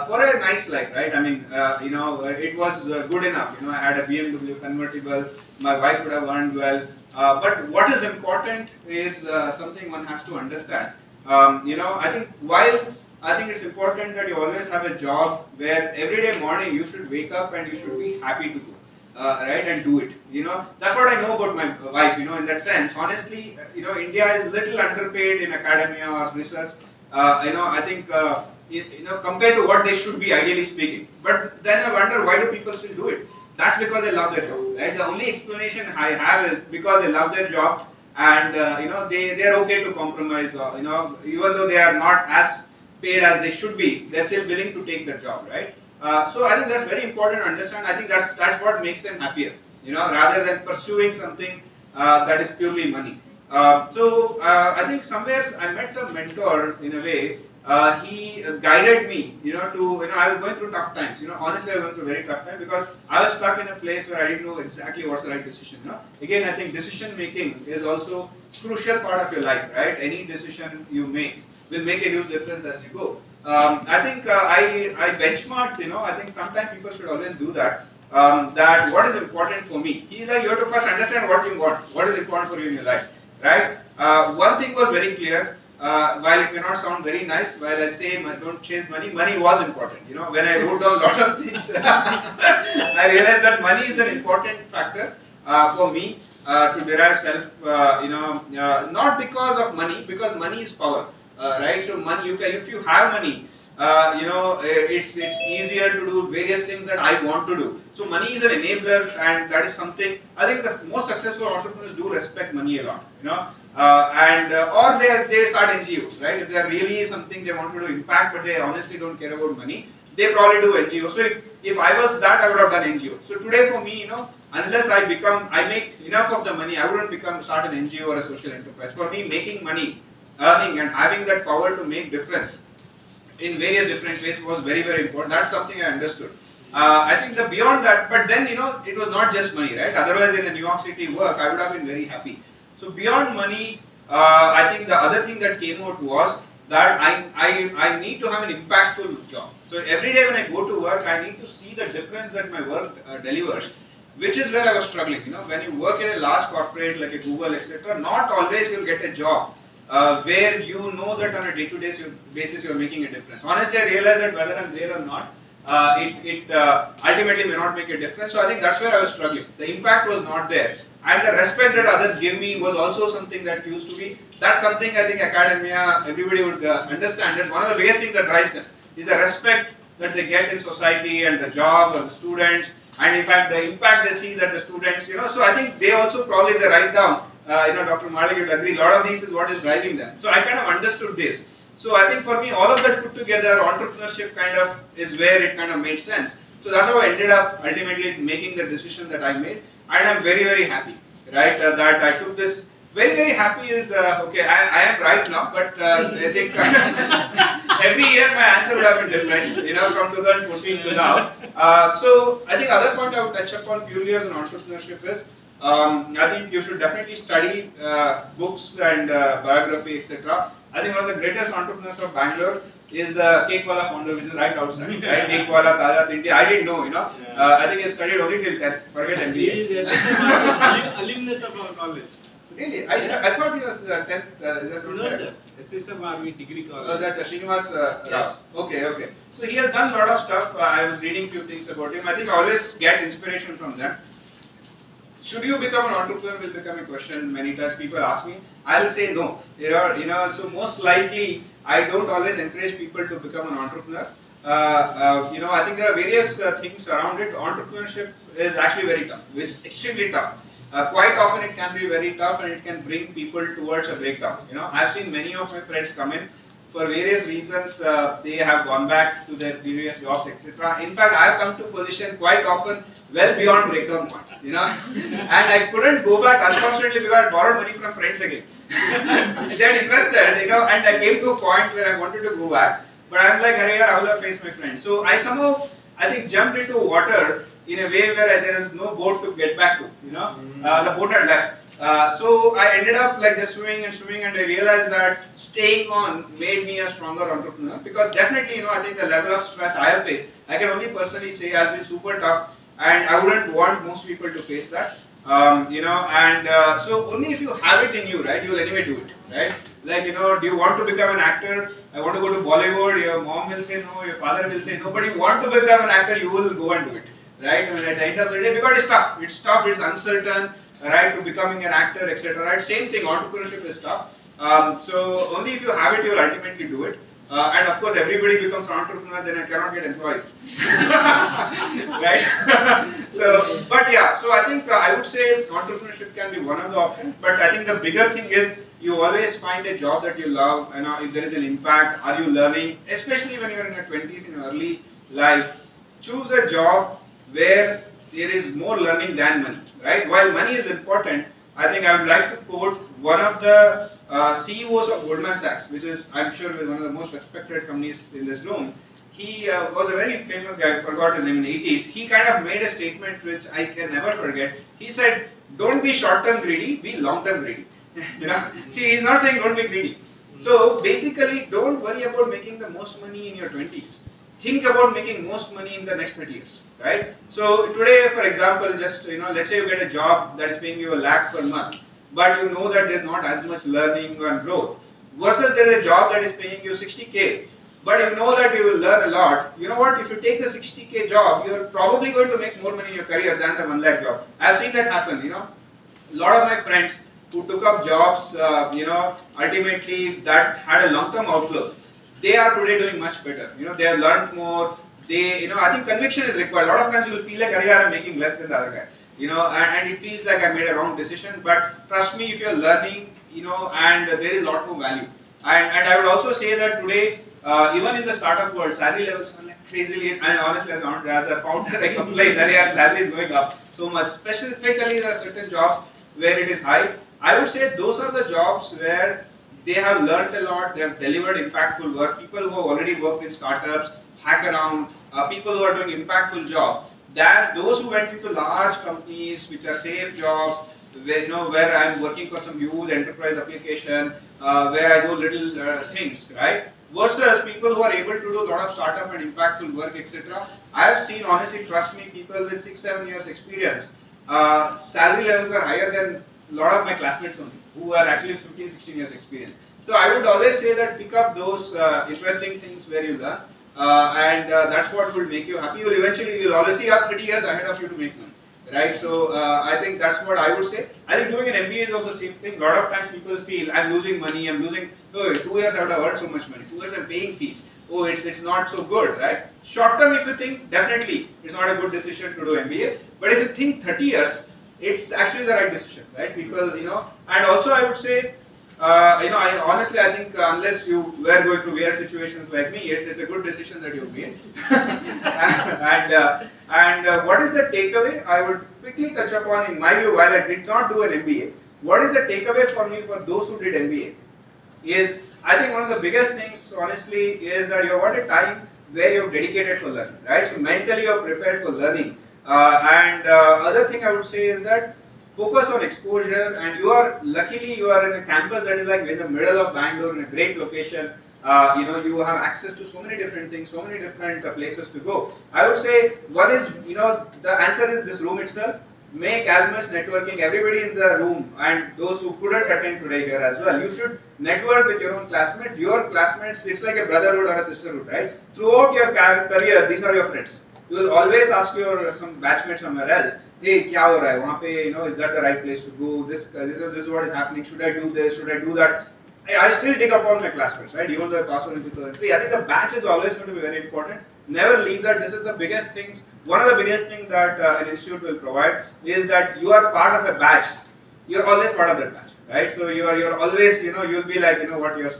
for a nice life, right? I mean, it was good enough. I had a BMW convertible, my wife would have earned well. But what is important is something one has to understand. I think it's important that you always have a job where every day morning you should wake up and you should be happy to go, right, and do it. That's what I know about my wife. In that sense, honestly, India is little underpaid in academia or research. I think compared to what they should be, ideally speaking. But then I wonder, why do people still do it? That's because they love their job, right? The only explanation I have is because they love their job, and they're okay to compromise. Even though they are not as paid as they should be, they're still willing to take the job, right? So I think that's very important to understand. I think that's what makes them happier, rather than pursuing something that is purely money. I think somewhere I met a mentor in a way. He guided me, I was going through tough times. Honestly, I was going through a very tough time because I was stuck in a place where I didn't know exactly what's the right decision. Again, I think decision making is also a crucial part of your life, right? Any decision you make will make a huge difference as you go. I think I benchmarked. I think sometimes people should always do that. That what is important for me. He's like, you have to first understand what you want, what is important for you in your life, right? One thing was very clear. While it may not sound very nice, while I say don't chase money, money was important. When I wrote down a lot of things, I realized that money is an important factor for me to derive self. Not because of money, because money is power, right? So money, if you have money, it's easier to do various things that I want to do. So money is an enabler, and that is something I think the most successful entrepreneurs do respect money a lot. Or they start NGOs, right? If they are really something they want to do impact, but they honestly don't care about money, they probably do NGOs. So if I was that, I would have done NGO. So today for me, unless I make enough of the money, I wouldn't start an NGO or a social enterprise. For me, making money, earning, and having that power to make difference in various different ways was very, very important. That's something I understood. I think beyond that, but then it was not just money, right? Otherwise, in a New York City work, I would have been very happy. So beyond money, I think the other thing that came out was that I need to have an impactful job. So every day when I go to work, I need to see the difference that my work delivers, which is where I was struggling. When you work in a large corporate like a Google, etc., not always you'll get a job where you know that on a day-to-day basis you're making a difference. Honestly, I realized that whether I'm there or not, it ultimately may not make a difference. So I think that's where I was struggling. The impact was not there. And the respect that others give me was also something that used to be. That's something I think academia, everybody would understand. And one of the biggest things that drives them is the respect that they get in society and the job of the students. And in fact, the impact they see that the students, so I think they also probably they write down, Dr. Malik would agree, a lot of this is what is driving them. So I kind of understood this. So I think for me, all of that put together, entrepreneurship kind of is where it kind of made sense. So that's how I ended up ultimately making the decision that I made. And I'm very, very happy, right, that I took this. Very, very happy is, okay, I am right now, but I think every year my answer would have been different, from 2014 to now. So I think other point I would touch upon purely as an entrepreneurship is, I think you should definitely study books and biography, etc. I think one of the greatest entrepreneurs of Bangalore is the Cake Wala founder, which is right outside, right? Cake Wala, Taja Tinti. I didn't know, I think he studied only till 10th, forget MBA. He is alumnus of our college. Really? I thought he was 10th. Is that No, sir. SSM degree college. Oh, that's Srinivas Yes. Rao. Okay. So he has done a lot of stuff. I was reading few things about him. I think I always get inspiration from them. Should you become an entrepreneur will become a question many times people ask me. I'll say no. So most likely I don't always encourage people to become an entrepreneur. I think there are various things around it. Entrepreneurship is actually very tough. It's extremely tough. Quite often it can be very tough and it can bring people towards a breakdown. I've seen many of my friends come in for various reasons. They have gone back to their previous jobs, etc. In fact, I've come to position quite often well beyond breakdown points. And I couldn't go back unfortunately because I borrowed money from friends again. They had invested, and I came to a point where I wanted to go back, but I'm like, how will I face my friends? So I somehow, I think, jumped into water in a way where there is no boat to get back to. The boat had left. So I ended up like just swimming, and I realized that staying on made me a stronger entrepreneur, because definitely, I think the level of stress I have faced, I can only personally say has been super tough, and I wouldn't want most people to face that. So only if you have it in you, right, you will anyway do it, right? Like, do you want to become an actor? I want to go to Bollywood. Your mom will say no, your father will say no, but if you want to become an actor, you will go and do it, right? At the end of the day, because it's tough, it's uncertain, right, to becoming an actor, etc. Right? Same thing, entrepreneurship is tough. So only if you have it, you will ultimately do it. And of course, everybody becomes an entrepreneur, then I cannot get employees, right? So I think I would say entrepreneurship can be one of the options. But I think the bigger thing is you always find a job that you love, and if there is an impact, are you learning? Especially when you're in your 20s, in early life, choose a job where there is more learning than money, right? While money is important, I think I would like to quote one of the CEOs of Goldman Sachs, which is, I'm sure, one of the most respected companies in this room. He was a very famous guy, I forgot his name, in the 80s. He kind of made a statement which I can never forget. He said, don't be short-term greedy, be long-term greedy. See, he's not saying don't be greedy. So basically, don't worry about making the most money in your 20s. Think about making most money in the next 30 years, right? So today, for example, just, let's say you get a job that is paying you $1 lakh per month, but you know that there's not as much learning and growth, versus there's a job that is paying you 60K, but you know that you will learn a lot. You know what, if you take the 60K job, you're probably going to make more money in your career than the 1 lakh job. I've seen that happen, A lot of my friends who took up jobs, ultimately that had a long-term outlook, they are today doing much better. They have learned more. I think conviction is required. A lot of times you will feel like, I'm making less than the other guy. And it feels like I made a wrong decision. But trust me, if you're learning, and there is a lot more value. And I would also say that today, even in the startup world, salary levels are like crazily, and honestly, as a founder, I complain that your salary is going up so much. Specifically, there are certain jobs where it is high. I would say those are the jobs where they have learned a lot, they have delivered impactful work. People who have already worked in startups, hack around, people who are doing impactful jobs. Those who went into large companies, which are safe jobs, where, where I'm working for some huge enterprise application, where I do little things, right? Versus people who are able to do a lot of startup and impactful work, etc. I have seen, honestly, trust me, people with 6-7 years experience, salary levels are higher than a lot of my classmates only, who are actually 15-16 years experience. So I would always say that pick up those interesting things where you learn, and that's what will make you happy. You'll always see you have 30 years ahead of you to make money, right? So I think that's what I would say. I think doing an MBA is also the same thing. A lot of times people feel I'm losing money, I'm losing. No, 2 years I would have earned so much money. 2 years I'm paying fees. Oh, it's not so good, right? Short term, if you think, definitely it's not a good decision to do MBA. But if you think 30 years, it's actually the right decision, right? People, and also I would say, honestly, I think unless you were going through weird situations like me, it's a good decision that you made. and what is the takeaway? I would quickly touch upon, in my view, while I did not do an MBA, what is the takeaway for me for those who did MBA? Is I think one of the biggest things, honestly, is that you've got a time where you're dedicated for learning, right? So mentally you're prepared for learning. Other thing I would say is that focus on exposure, and luckily you are in a campus that is like in the middle of Bangalore, in a great location. You have access to so many different things, so many different places to go. I would say what is, the answer is this room itself. Make as much networking, everybody in the room, and those who couldn't attend today here as well. You should network with your own classmates. Your classmates, it's like a brotherhood or a sisterhood, right? Throughout your career, these are your friends. You will always ask your some batchmate somewhere else, hey, kya ho raha hai? Wahan pe, is that the right place to go? This is what is happening. Should I do this? Should I do that? I still take up on my classmates, right? Even though I passed on in 2003. I think the batch is always going to be very important. Never leave that. This is the biggest things. One of the biggest things that an institute will provide is that you are part of a batch. You're always part of that batch, right? So you're always, you'll be like, you're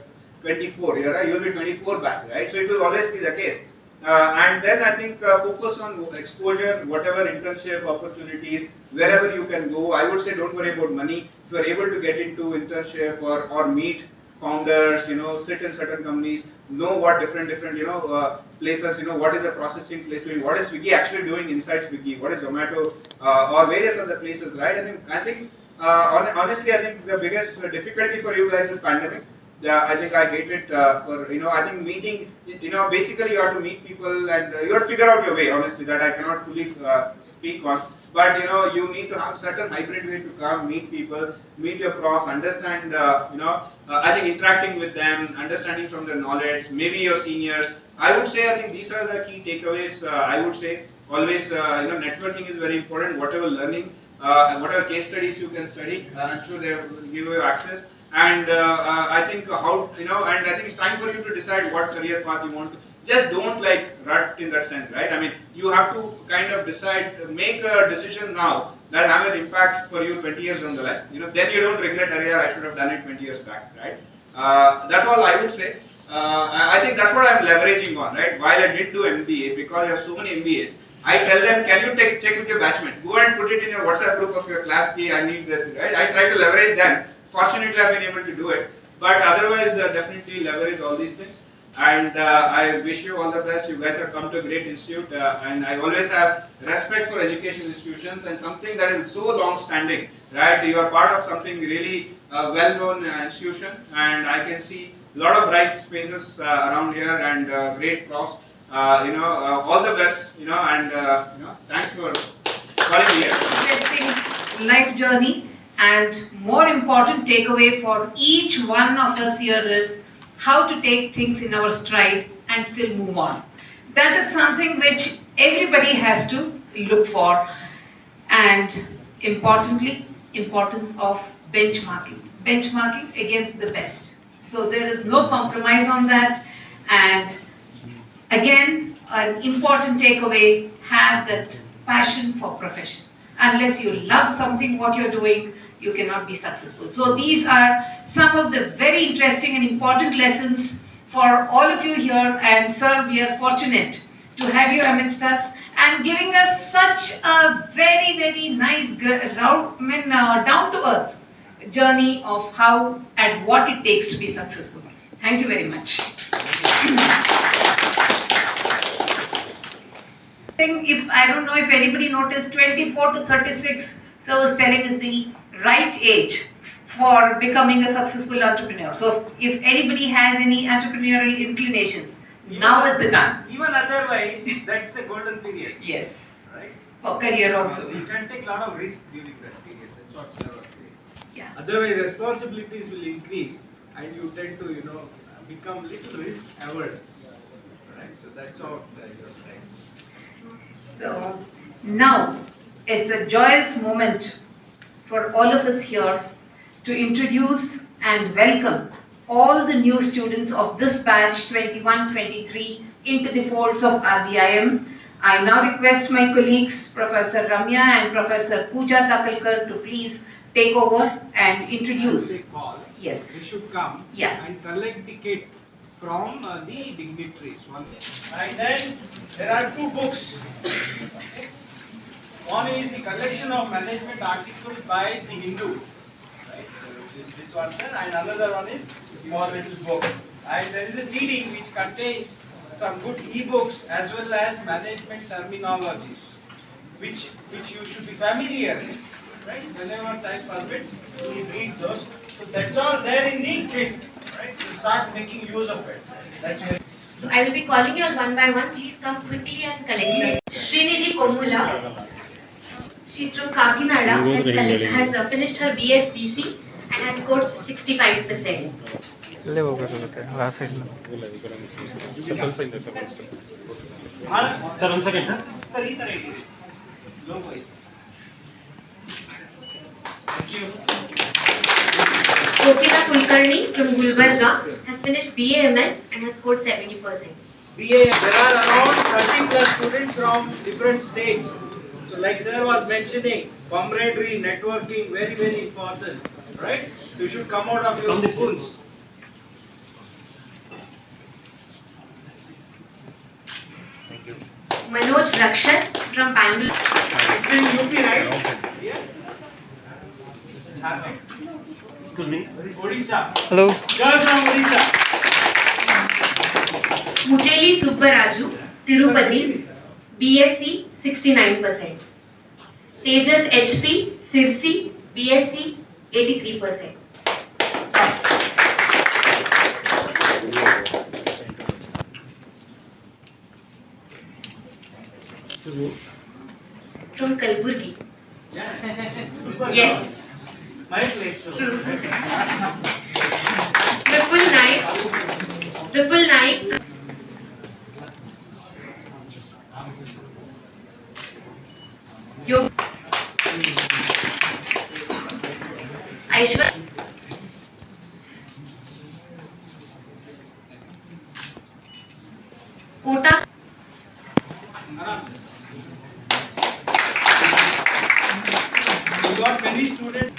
24, you'll be 24 batch, right? So it will always be the case. And then I think focus on exposure, whatever internship opportunities, wherever you can go. I would say don't worry about money. If you are able to get into internship or meet founders, sit in certain companies, know what different places, what is the processing place doing, what is Swiggy actually doing inside Swiggy, what is Zomato, or various other places, right? Honestly, I think the biggest difficulty for you guys is pandemic. I think I hate it I think meeting, basically you have to meet people and you have to figure out your way, honestly, that I cannot fully speak on. But you need to have certain hybrid way to come, meet people, meet your profs, understand, I think interacting with them, understanding from their knowledge, maybe your seniors. I would say, I think these are the key takeaways. I would say always, networking is very important, whatever learning, whatever case studies you can study, I'm sure they will give you access. And I think and I think it's time for you to decide what career path you want to. Just don't rut in that sense, right? I mean, you have to kind of decide, make a decision now that have an impact for you 20 years down the line. Then you don't regret, I should have done it 20 years back, right? That's all I would say. I think that's what I'm leveraging on, right? While I did do MBA, because I have so many MBAs, I tell them, can you check with your batchmate? Go and put it in your WhatsApp group of your class, I need this, right? I try to leverage them. Fortunately, I've been able to do it. But otherwise, definitely leverage all these things. And I wish you all the best. You guys have come to a great institute. And I always have respect for education institutions and something that is so long-standing, right? You are part of something really well-known institution. And I can see a lot of bright spaces around here and great profs. All the best, thanks for calling me here. Interesting life journey. And more important takeaway for each one of us here is how to take things in our stride and still move on. That is something which everybody has to look for. And importantly, importance of benchmarking. Benchmarking against the best. So there is no compromise on that. And again, an important takeaway, have that passion for profession. Unless you love something what you're doing, you cannot be successful. So these are some of the very interesting and important lessons for all of you here. And sir, we are fortunate to have you amidst us and giving us such a very, very nice, down to earth journey of how and what it takes to be successful. Thank you very much. I don't know if anybody noticed, 24 to 36, so I was telling is the right age for becoming a successful entrepreneur. So if anybody has any entrepreneurial inclinations, now is the time. Even otherwise, that's a golden period. Yes. Right? For career also. You can take a lot of risk during that period. That's what I was saying. Yeah. Otherwise, responsibilities will increase, and you tend to, become little risk averse. Right? So that's what I was saying. So now it's a joyous moment for all of us here to introduce and welcome all the new students of this batch 21-23 into the folds of RBIM. I now request my colleagues Professor Ramya and Professor Pooja Takalkar to please take over and introduce. As a call, Yes. they should come and collect the kit from the dignitaries. And then there are two books. One is the collection of management articles by the Hindu, right? So this one, sir, and another one is small little book. And there is a CD which contains some good e-books as well as management terminologies, which you should be familiar with, right? Whenever time permits, please read those. So that's all there in the kit, right? So start making use of it. That's it. So I will be calling you all one by one. Please come quickly and collect it. Srinidhi Komula. She's from Kakinada. Has finished her BSBC and has scored 65%. Sir, 1 second. Sir, either idea. Logo. Thank you. Kokila Kulkarni from Gulbarga has finished BAMS and has scored 70%. BA, there are around 30 plus students from different states. So like sir was mentioning, camaraderie, networking, very, very important, right? You should come out of your schools. Manoj Rakshat from Bangalore. It's in UP, right? Yeah. Jharkhand. Excuse me. Odisha. Hello. Girl from Odisha. Mujeli Subbaraju, Tirupati, BSc 69%. Tejas HP, Sirsi, BSc 83%. From Kalburgi. Yeah. Super. Yes. My place. So. Triple nine. Yoga. Aishwarya. Kota. You got many students.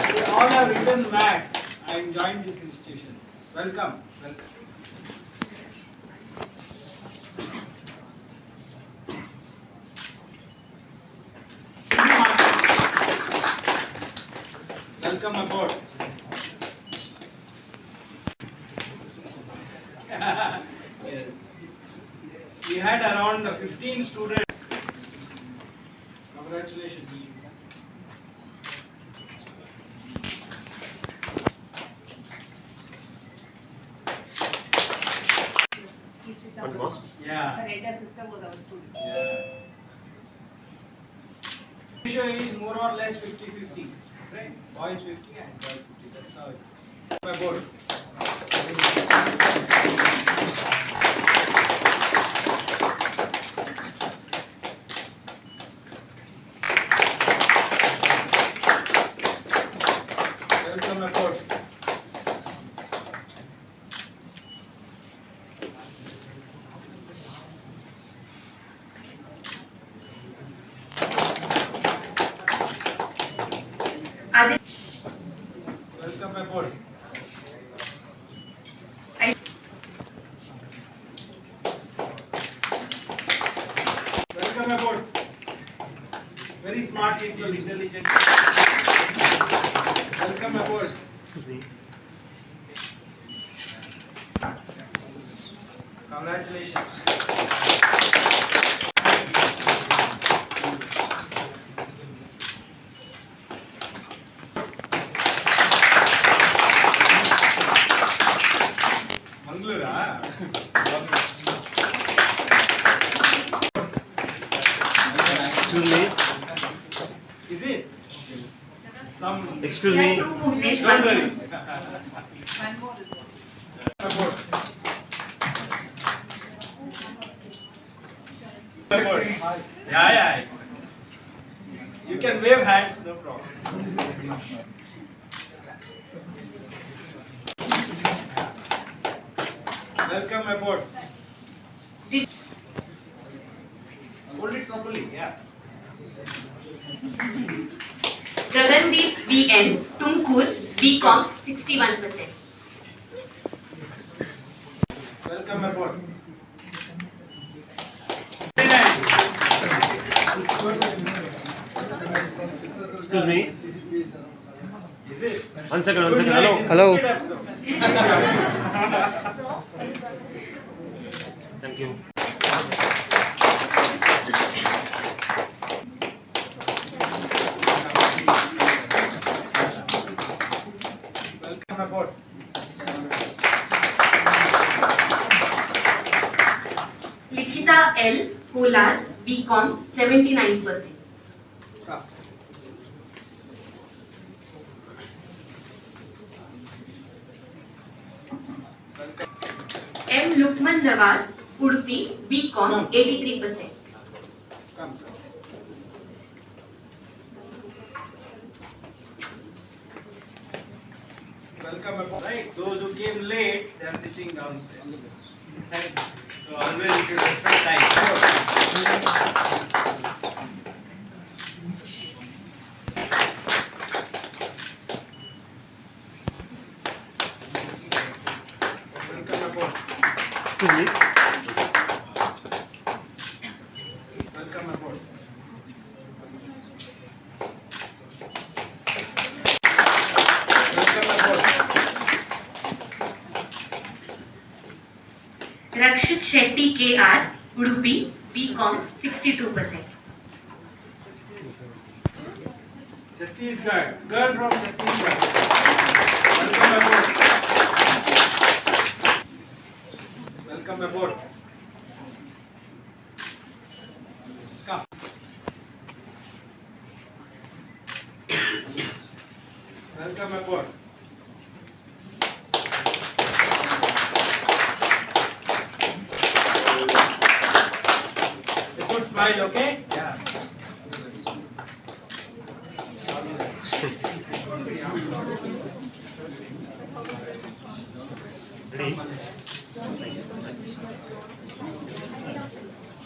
They all have written back. I joined this institution. Welcome. Welcome. Welcome aboard. Yes. We had around 15 students. Congratulations. Yeah. Her elder sister was our student. Yeah. Ratio is more or less 50-50, right? Boys 50 and girls 50. That's how it is. My board. Welcome aboard. Welcome aboard. Welcome aboard. Very smart people, intelligent. Welcome aboard. Excuse me. Congratulations. Mangalore, Excuse me. is it? Some. Excuse There me. are two Bhuvnesh, Don't one worry. more. Support. Yeah. You can wave hands, no problem. Welcome aboard. Did- Hold it properly, yeah. Gagandeep VN, Tumkur, BCom 61%. Welcome aboard. Excuse me. Is it? One second. Good Hello. night. Hello. Good episode. Thank you. Welcome aboard. Likhita L, Kolar, BCom 79%. Come. M. Lukman Nawaz, Udupi, BCom 83%. Come. Welcome aboard. Right, those who came late, they are sitting downstairs. Thank you. So always you should respect time. Welcome aboard. Excuse me. Welcome aboard. Welcome aboard. Rakshit Shetty KR, Udupi, BCom 62%. Chhattisgarh, girl from Chhattisgarh. Welcome aboard. Welcome aboard. Come. Welcome aboard. A good smile, okay? Yeah. Ready?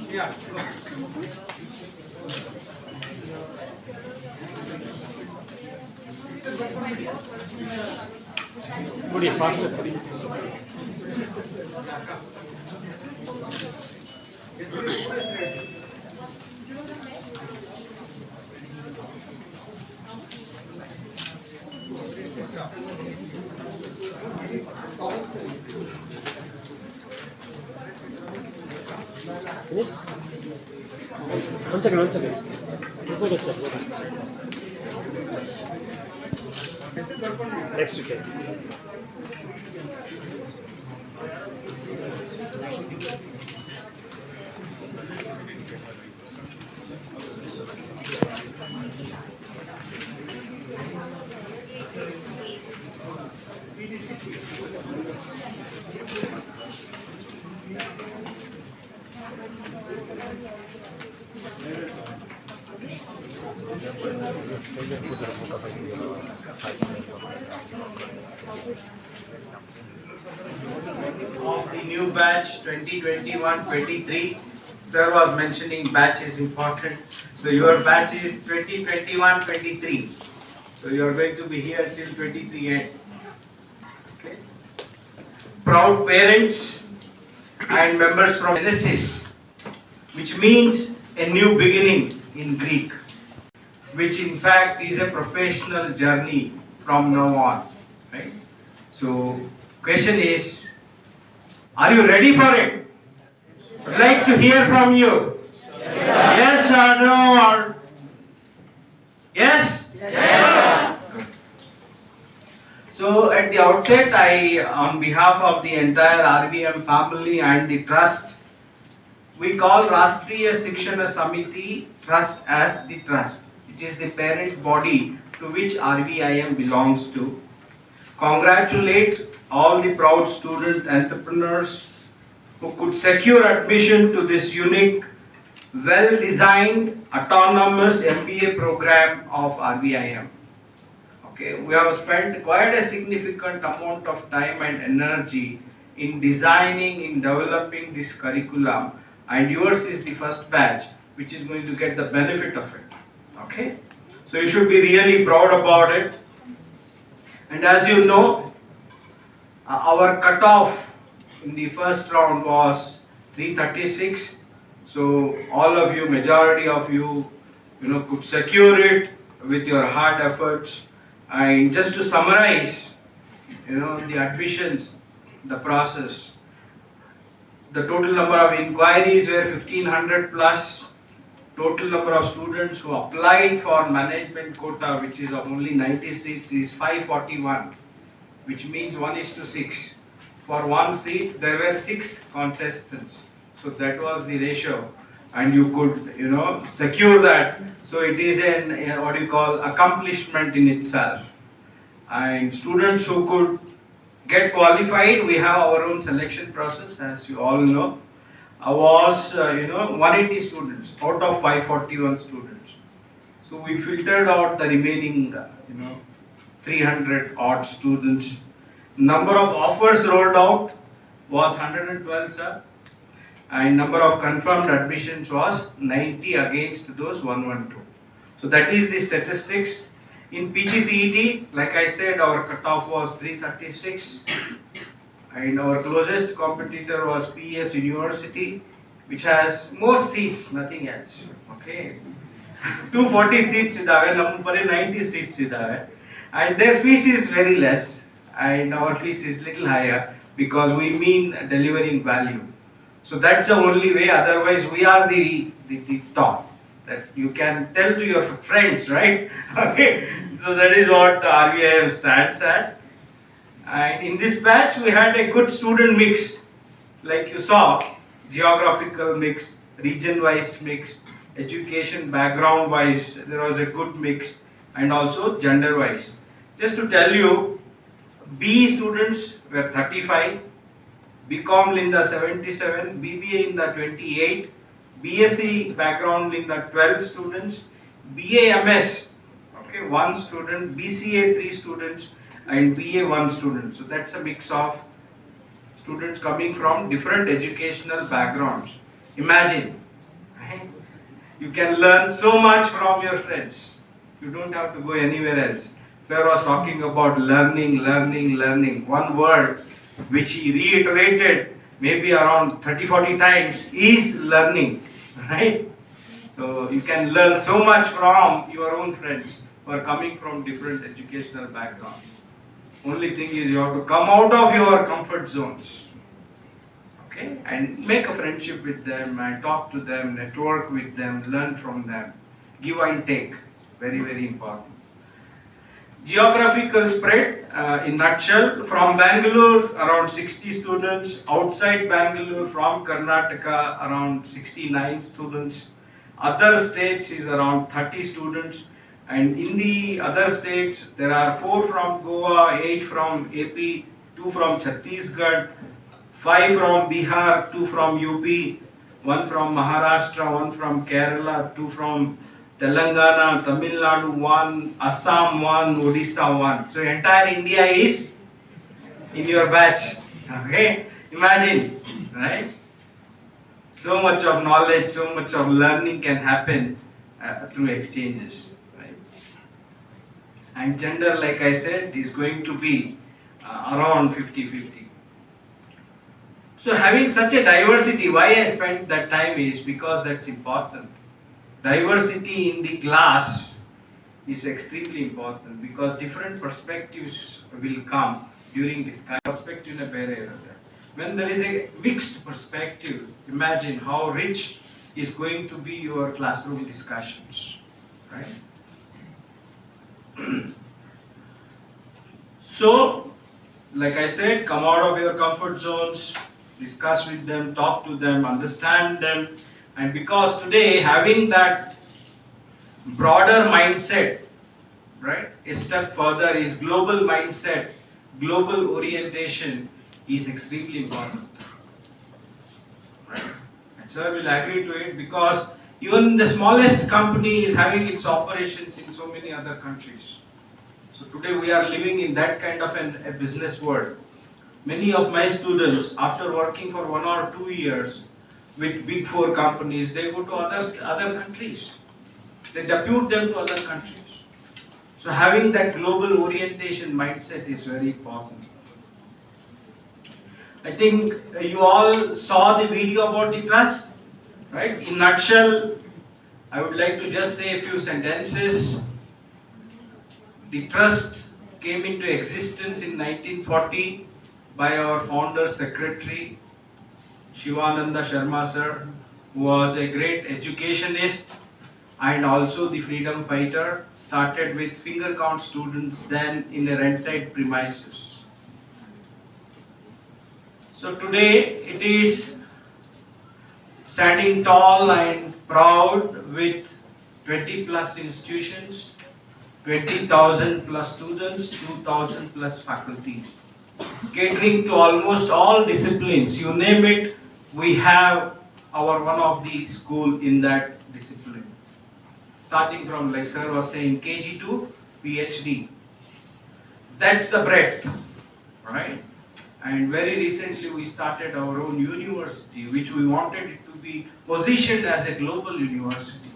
Yeah. Put it faster. Put it. Finished? One second. Report it, sir. Next you can. Of the new batch 2021-23, sir was mentioning batch is important. So your batch is 2021-23. So you are going to be here till 23 end. Okay. Proud parents and members from Genesis, which means a new beginning in Greek, which in fact is a professional journey from now on. Right? So question is, are you ready for it? I'd like to hear from you. Yes or no or yes? Good. So at the outset, on behalf of the entire RVM family and the trust, we call Rashtriya Shikshana Samiti Trust as the trust. It is the parent body to which RVIM belongs to. Congratulate all the proud student entrepreneurs who could secure admission to this unique, well-designed, autonomous MBA program of RVIM. Okay, we have spent quite a significant amount of time and energy in designing, in developing this curriculum, and yours is the first batch which is going to get the benefit of it. Okay, so you should be really proud about it. And as you know, our cutoff in the first round was 336. So all of you, majority of you, could secure it with your hard efforts. And just to summarize, the admissions, the process, the total number of inquiries were 1500 plus. Total number of students who applied for management quota, which is of only 90 seats, is 541, which means 1:6. For one seat, there were 6 contestants. So that was the ratio, and you could, secure that. So it is an what you call accomplishment in itself. And students who could get qualified, we have our own selection process, as you all know. Was 180 students out of 541 students. So we filtered out the remaining 300 odd students. Number of offers rolled out was 112, sir, and number of confirmed admissions was 90 against those 112. So that is the statistics. In PGCET, like I said, our cutoff was 336. And our closest competitor was PS University, which has more seats, nothing else. Okay, 240 seats idave, ನಮ್ಮ ಬರೀ 90 seats idave, and their fees is very less, and our fees is little higher because we mean delivering value. So that's the only way. Otherwise, we are the top. That you can tell to your friends, right? Okay, so that is what RVIM stands at. And in this batch, we had a good student mix, like you saw, geographical mix, region-wise mix, education background-wise, there was a good mix, and also gender-wise. Just to tell you, B students were 35, BCom Linda 77, BBA in the 28, BSc background in the 12 students, BAMS, okay, 1 student, BCA 3 students, and BA 1 student. So that's a mix of students coming from different educational backgrounds. Imagine, right? You can learn so much from your friends. You don't have to go anywhere else. Sir was talking about learning. One word which he reiterated maybe around 30-40 times is learning, right? So you can learn so much from your own friends who are coming from different educational backgrounds. Only thing is you have to come out of your comfort zones, okay, and make a friendship with them and talk to them, network with them, learn from them, give and take, very, very important. Geographical spread, in nutshell, from Bangalore around 60 students, outside Bangalore from Karnataka around 69 students, other states is around 30 students, and in the other states there are 4 from Goa, 8 from AP, 2 from Chhattisgarh, 5 from Bihar, 2 from UP, 1 from Maharashtra, 1 from Kerala, 2 from Telangana, Tamil Nadu 1, Assam 1, Odisha 1. So entire India is in your batch. Okay, imagine, right? So much of knowledge, so much of learning can happen through exchanges. And gender, like I said, is going to be around 50-50. So having such a diversity, why I spent that time is because that's important. Diversity in the class is extremely important because different perspectives will come during this time. Perspective when there is a mixed perspective, imagine how rich is going to be your classroom discussions, right? So, like I said, come out of your comfort zones, discuss with them, talk to them, understand them, and because today having that broader mindset, right, a step further is global mindset, global orientation is extremely important, right? And sir will agree to it because even the smallest company is having its operations in so many other countries. So today we are living in that kind of a business world. Many of my students, after working for 1 or 2 years with big 4 companies, they go to other countries. They depute them to other countries. So having that global orientation mindset is very important. I think you all saw the video about the trust, right? In nutshell, I would like to just say a few sentences. The trust came into existence in 1940 by our founder secretary, Shivananda Sharma sir, who was a great educationist and also the freedom fighter, started with finger count students then in a rented premises. So today it is standing tall and proud with 20 plus institutions, 20,000 plus students, 2,000 plus faculty, catering to almost all disciplines. You name it, we have our one of the school in that discipline. Starting from, like sir was saying, KG to PhD. That's the breadth, right? And very recently we started our own university, which we wanted it to be positioned as a global university.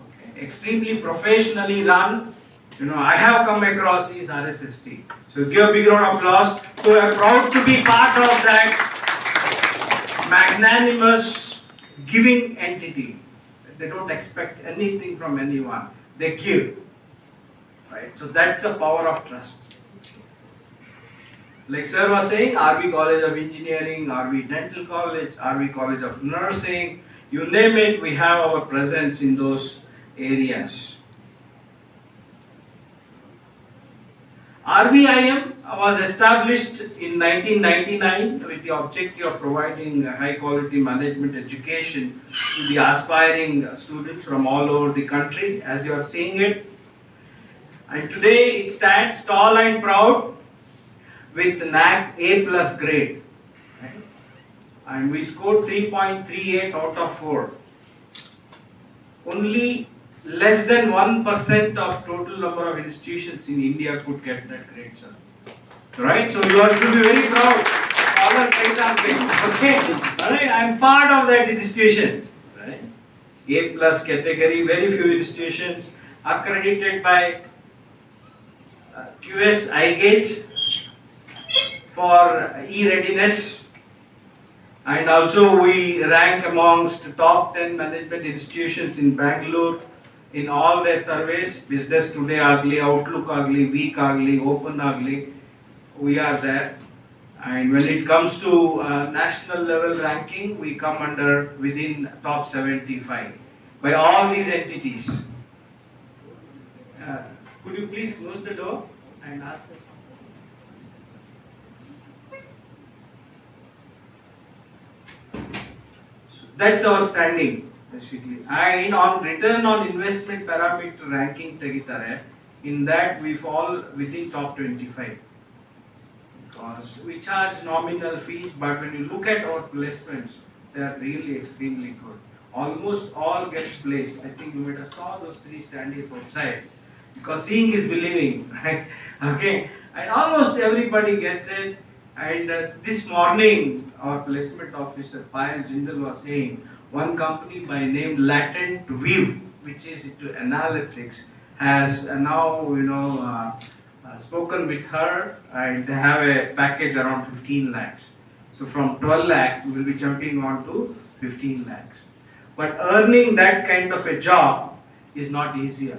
Okay. Extremely professionally run. You know, I have come across these RSST. So give a big round of applause. So we are proud to be part of that magnanimous giving entity. They don't expect anything from anyone. They give. Right? So that's the power of trust. Like sir was saying, RV College of Engineering, RV Dental College, RV College of Nursing, you name it, we have our presence in those areas. RVIM was established in 1999 with the objective of providing high quality management education to the aspiring students from all over the country, as you are seeing it. And today it stands tall and proud with NAC A plus grade. Right? And we scored 3.38 out of 4. Only less than 1% of total number of institutions in India could get that grade, sir. Right? So you are to be very proud. Okay. Alright, I am part of that institution. Right? A plus category, very few institutions accredited by QS iGauge for e-readiness, and also we rank amongst top 10 management institutions in Bangalore in all their surveys. Business Today agli, Outlook agli, Week agli, Open agli, we are there. And when it comes to national level ranking, we come under within top 75 by all these entities. Could you please close the door and ask them? That's our standing, basically. And on return on investment parameter ranking tegitare, in that we fall within top 25. Because we charge nominal fees, but when you look at our placements, they are really extremely good. Almost all gets placed. I think you might have saw those 3 standees outside. Because seeing is believing, right? Okay. And almost everybody gets it. And this morning, our placement officer, Payal Jindal, was saying, one company by name Latent View, which is into analytics, has now, spoken with her, and they have a package around 15 lakhs. So from 12 lakhs, we will be jumping on to 15 lakhs. But earning that kind of a job is not easier.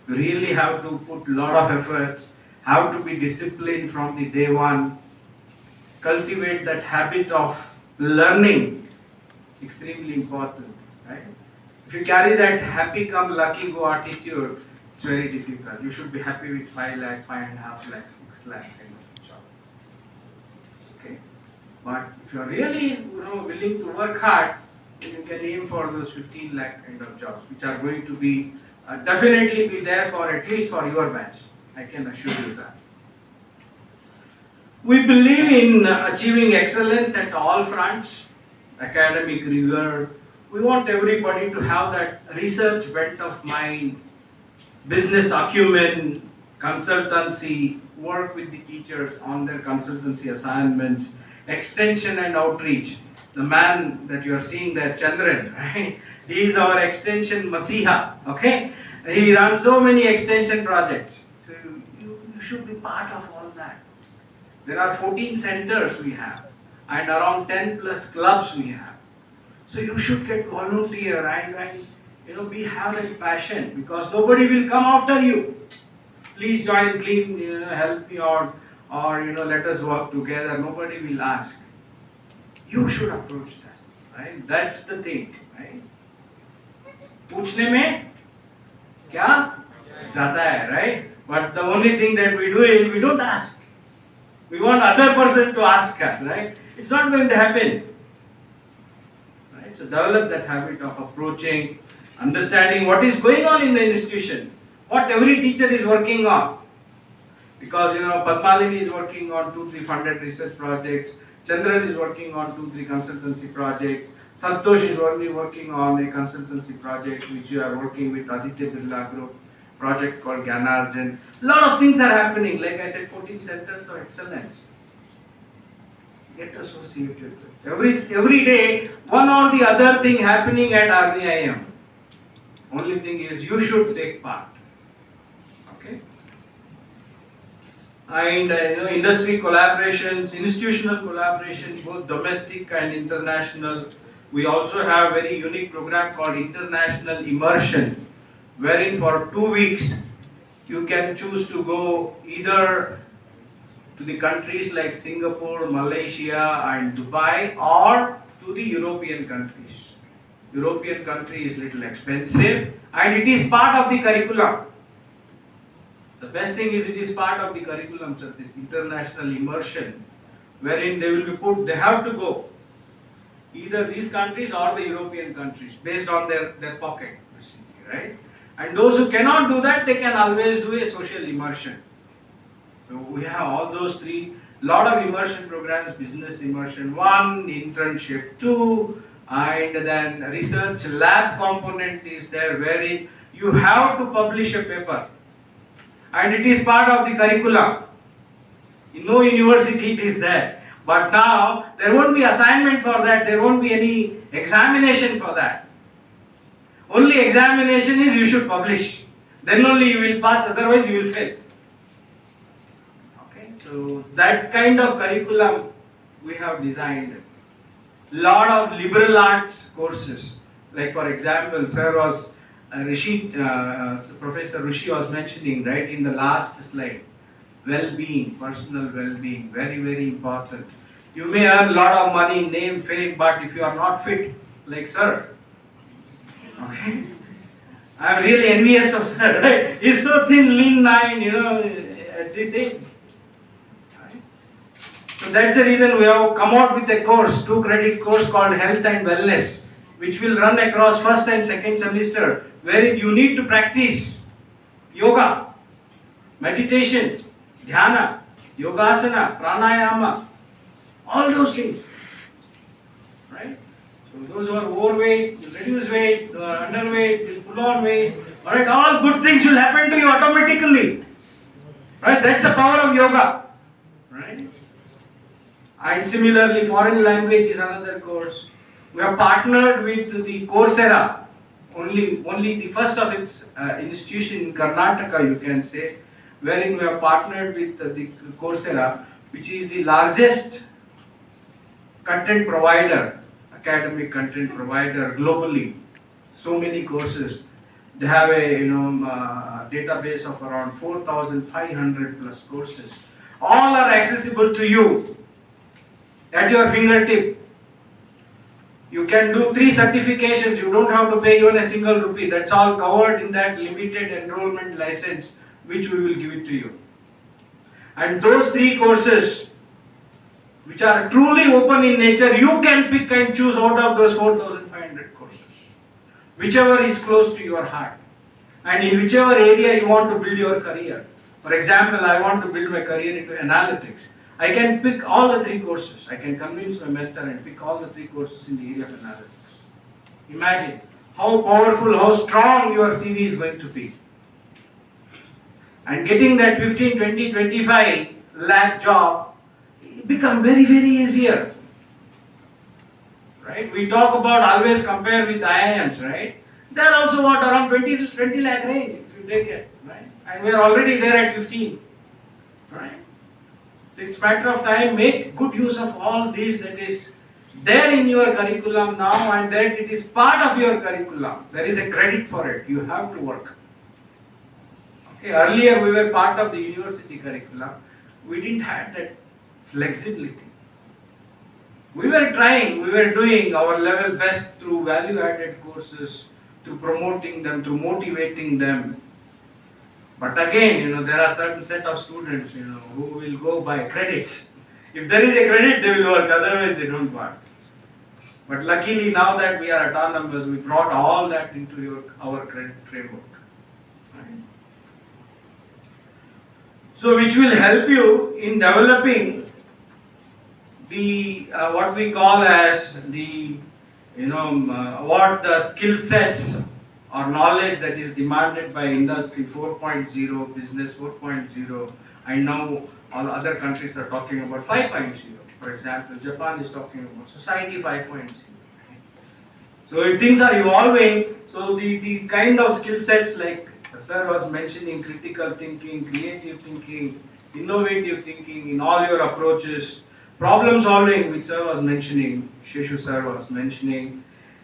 You really have to put a lot of efforts, have to be disciplined from the day one, cultivate that habit of learning, extremely important, right? If you carry that happy come lucky go attitude, it's very difficult. You should be happy with 5 lakh, 5.5 lakh, 6 lakh kind of job. Okay? But if you're really willing to work hard, then you can aim for those 15 lakh kind of jobs, which are going to be definitely be there for at least for your batch. I can assure you that. We believe in achieving excellence at all fronts, academic rigor. We want everybody to have that research bent of mind, business acumen, consultancy, work with the teachers on their consultancy assignments, extension and outreach. The man that you are seeing there, Chandran, right? He is our extension Masiha, okay? He runs so many extension projects. So you should be part of all that. There are 14 centers we have and around 10 plus clubs we have. So you should get volunteer and have that passion, because nobody will come after you. Please join, please help me out, or let us work together. Nobody will ask. You should approach that, right? That's the thing, right? पूछने में क्या जाता है, right? But the only thing that we do is we don't ask. We want other person to ask us, right? It's not going to happen. Right? So develop that habit of approaching, understanding what is going on in the institution, what every teacher is working on. Because Padmalini is working on 2-3 funded research projects, Chandran is working on 2-3 consultancy projects, Santosh is only working on a consultancy project which you are working with Aditya Birla Group, project called Gyanarjan. A lot of things are happening. Like I said, 14 centers of excellence. Get associated with. Every day, one or the other thing happening at RVIM. Only thing is you should take part. Okay? And industry collaborations, institutional collaboration, both domestic and international. We also have a very unique program called International Immersion, wherein for 2 weeks you can choose to go either to the countries like Singapore, Malaysia and Dubai, or to the European countries. European country is little expensive and it is part of the curriculum. The best thing is it is part of the curriculum, so this international immersion, wherein they have to go either these countries or the European countries based on their pocket, right? And those who cannot do that, they can always do a social immersion. So we have all those 3, lot of immersion programs, business immersion 1, internship 2, and then research lab component is there, wherein you have to publish a paper. And it is part of the curriculum. In no university it is there. But now, there won't be assignment for that, there won't be any examination for that. Only examination is you should publish. Then only you will pass, otherwise you will fail. Okay, so that kind of curriculum we have designed. Lot of liberal arts courses. Like for example, Professor Rishi was mentioning, right, in the last slide. Well-being, personal well-being, very, very important. You may earn a lot of money, name, fame, but if you are not fit, like sir, okay? I am really envious of sir, right? He's so thin, lean, at this age. Right? So that's the reason we have come out with a course, 2-credit course called Health and Wellness, which will run across first and second semester, wherein you need to practice yoga, meditation, dhyana, yogasana, pranayama, all those things, right? So those who are overweight will reduce weight, those who are underweight will put on weight, alright, all good things will happen to you automatically, right? That's the power of yoga, right? And similarly, foreign language is another course. We have partnered with the Coursera, only the first of its institution in Karnataka, you can say, wherein we have partnered with the Coursera, which is the largest content provider, academic content provider globally. So many courses. They have a database of around 4,500 plus courses. All are accessible to you. at your fingertip. You can do 3 certifications, you don't have to pay even a single rupee. That's all covered in that limited enrollment license which we will give it to you. And those 3 courses which are truly open in nature, you can pick and choose out of those 4,500 courses. Whichever is close to your heart. And in whichever area you want to build your career. For example, I want to build my career into analytics. I can pick all the 3 courses. I can convince my mentor and pick all the 3 courses in the area of analytics. Imagine how powerful, how strong your CV is going to be. And getting that 15, 20, 25 lakh job become very, very easier. Right? We talk about always compare with IIMs, right? They are also what, around 20 lakh range if you take it, right? And we are already there at 15, right? So it's matter of time, make good use of all these that is there in your curriculum now, and that it is part of your curriculum. There is a credit for it, you have to work. Okay, earlier we were part of the university curriculum, we didn't have that flexibility. We were trying, we were doing our level best through value added courses, through promoting them, through motivating them. But again, there are certain set of students, who will go by credits. If there is a credit, they will work, otherwise they don't work. But luckily now that we are autonomous, we brought all that into our credit framework. Right? So which will help you in developing the, what we call as the, what the skill sets or knowledge that is demanded by industry 4.0, business 4.0, and now all other countries are talking about 5.0. For example, Japan is talking about society 5.0. So things are evolving, so the kind of skill sets like Sir was mentioning, critical thinking, creative thinking, innovative thinking in all your approaches, problem solving which Sir was mentioning, Sheshu Sir was mentioning,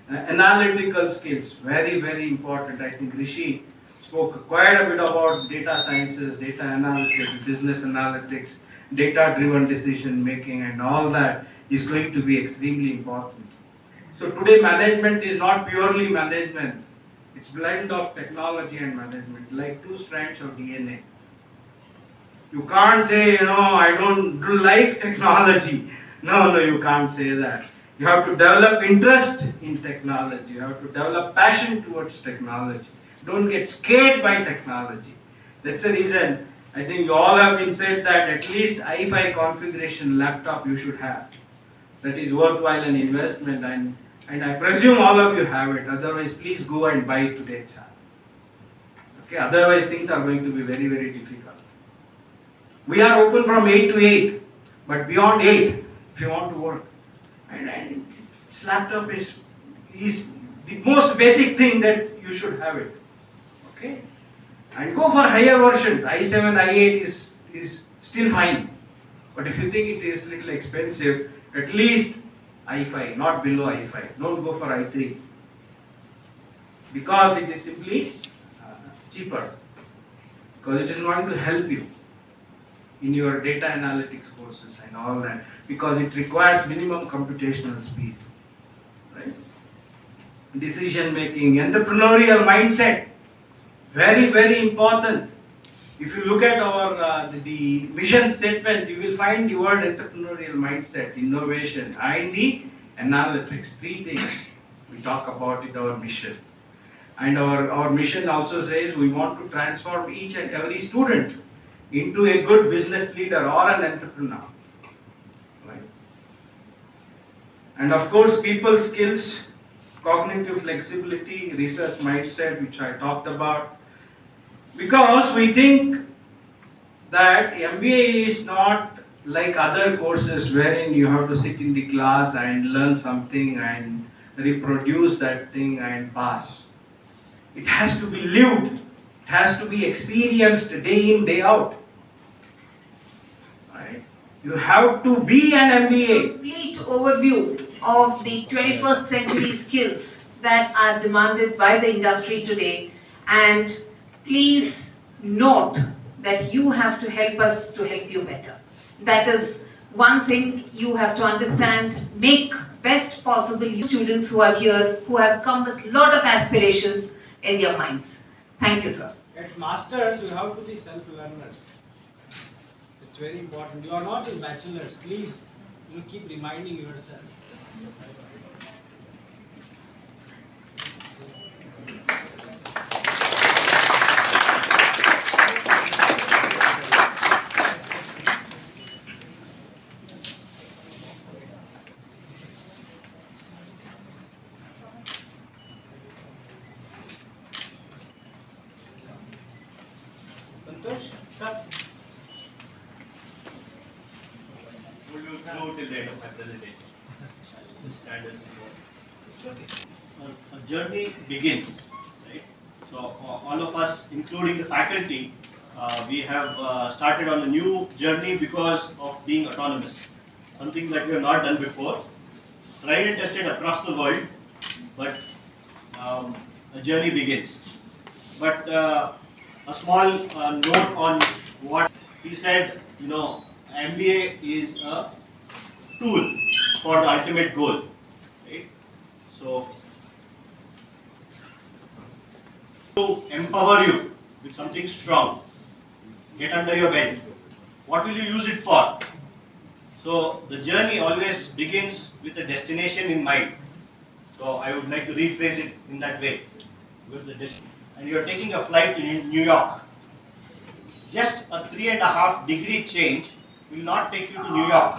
analytical skills, very, very important. I think Rishi spoke quite a bit about data sciences, data analysis, business analytics, data-driven decision making, and all that is going to be extremely important. So today management is not purely management. It's blend of technology and management, like 2 strands of DNA. You can't say, I don't like technology. No, you can't say that. You have to develop interest in technology. You have to develop passion towards technology. Don't get scared by technology. That's the reason I think you all have been said that at least i5 configuration laptop you should have. That is worthwhile an investment, and I presume all of you have it. Otherwise, please go and buy it today itself. Okay, otherwise things are going to be very, very difficult. We are open from 8 to 8, but beyond 8, if you want to work. And this laptop is the most basic thing that you should have it. Okay? And go for higher versions. i7, i8 is still fine. But if you think it is little expensive, at least i5, not below i5. Don't go for i3. Because it is simply cheaper. Because it is going to help you in your data analytics courses and all that, because it requires minimum computational speed, right? Decision making, entrepreneurial mindset, very, very important. If you look at our the mission statement, you will find the word entrepreneurial mindset, innovation, and the analytics. 3 things we talk about in our mission. And our mission also says we want to transform each and every student into a good business leader or an entrepreneur. Right? And of course, people skills, cognitive flexibility, research mindset, which I talked about. Because we think that MBA is not like other courses wherein you have to sit in the class and learn something and reproduce that thing and pass. It has to be lived. It has to be experienced day in, day out. Right? You have to be an MBA. Complete overview of the 21st century skills that are demanded by the industry today, and please note that you have to help us to help you better. That is one thing you have to understand, make best possible students who are here, who have come with a lot of aspirations in their minds. Thank you, sir. At masters, you have to be self-learners. It's very important. You are not in bachelors. Please, keep reminding yourself. Santosh, sir. Would you go till the end of my presentation? Just stand and a journey begins, right? So all of us, including the faculty, we have started on a new journey because of being autonomous. Something that we have not done before. Tried and tested across the world, but a journey begins. But a small note on what he said, MBA is a tool for the ultimate goal, right? So, to empower you with something strong, get under your belt. What will you use it for? So, the journey always begins with a destination in mind. So, I would like to rephrase it in that way. And you are taking a flight to New York. Just a 3.5 degree change will not take you to New York.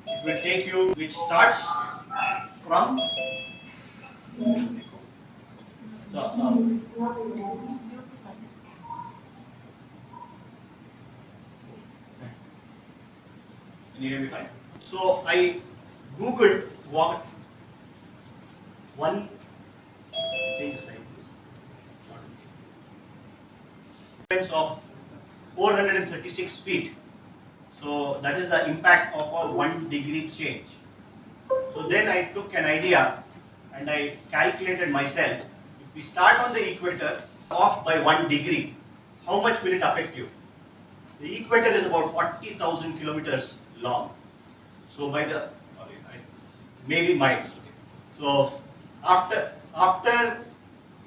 It will take you, which starts from can you hear me fine? So I googled what one change the slide please. Of 436 feet. So that is the impact of a 1 degree change. So then I took an idea and I calculated myself. If we start on the equator off by 1 degree, how much will it affect you? The equator is about 40,000 kilometers long. So by the maybe miles. Okay. So after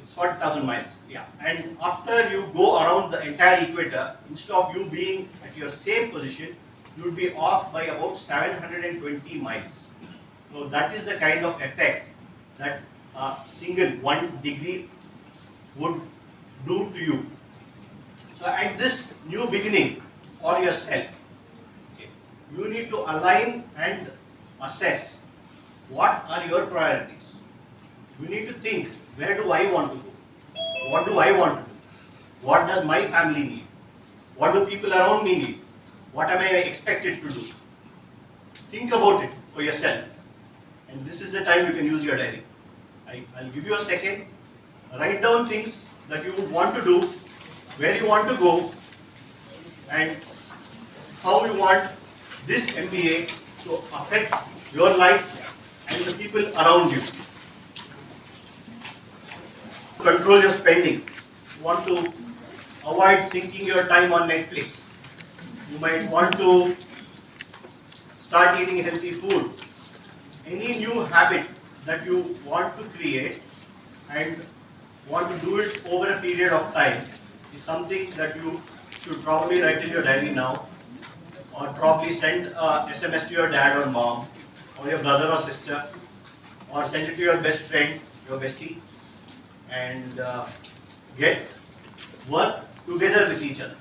it's 40,000 miles. Yeah. And after you go around the entire equator, instead of you being at your same position, you would be off by about 720 miles. So that is the kind of effect that a single 1 degree would do to you. So at this new beginning for yourself, okay, you need to align and assess what are your priorities. You need to think, where do I want to go? What do I want to do? What does my family need? What do people around me need? What am I expected to do? Think about it for yourself. And this is the time you can use your diary. I'll give you a second. Write down things that you would want to do, where you want to go, and how you want this MBA to affect your life and the people around you. Control your spending. You want to avoid sinking your time on Netflix. You might want to start eating healthy food. Any new habit that you want to create and want to do it over a period of time is something that you should probably write in your diary now, or probably send a SMS to your dad or mom, or your brother or sister, or send it to your best friend, your bestie, and work together with each other.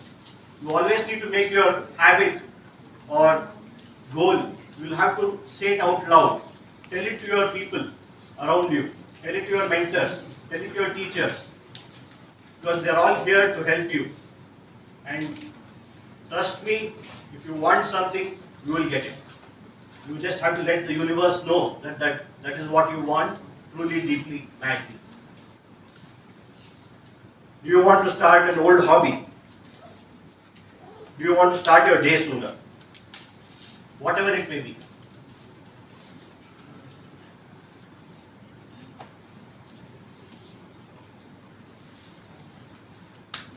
You always need to make your habit or goal, you will have to say it out loud. Tell it to your people around you. Tell it to your mentors. Tell it to your teachers. Because they are all here to help you. And trust me, if you want something, you will get it. You just have to let the universe know that is what you want, truly, deeply, madly. Do you want to start an old hobby? Do you want to start your day sooner? Whatever it may be.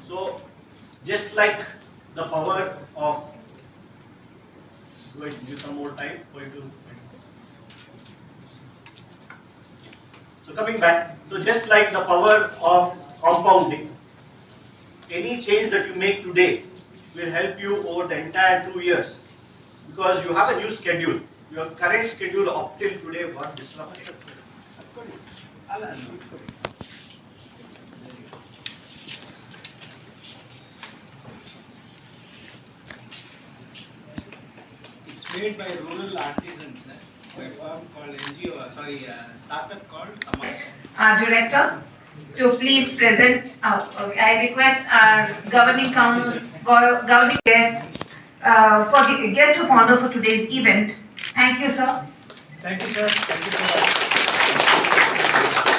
So, just like the power of going to give some more time for you to. So coming back, so just like the power of compounding, any change that you make today will help you over the entire 2 years, because you have a new schedule. Your current schedule up till today got disrupted. It's made by rural artisans, by a firm called NGO, startup called Immersion. Our director to please present. I request our governing council, governing guest, for the guest of honor for today's event. Thank you, sir. Thank you, sir. Thank you so much.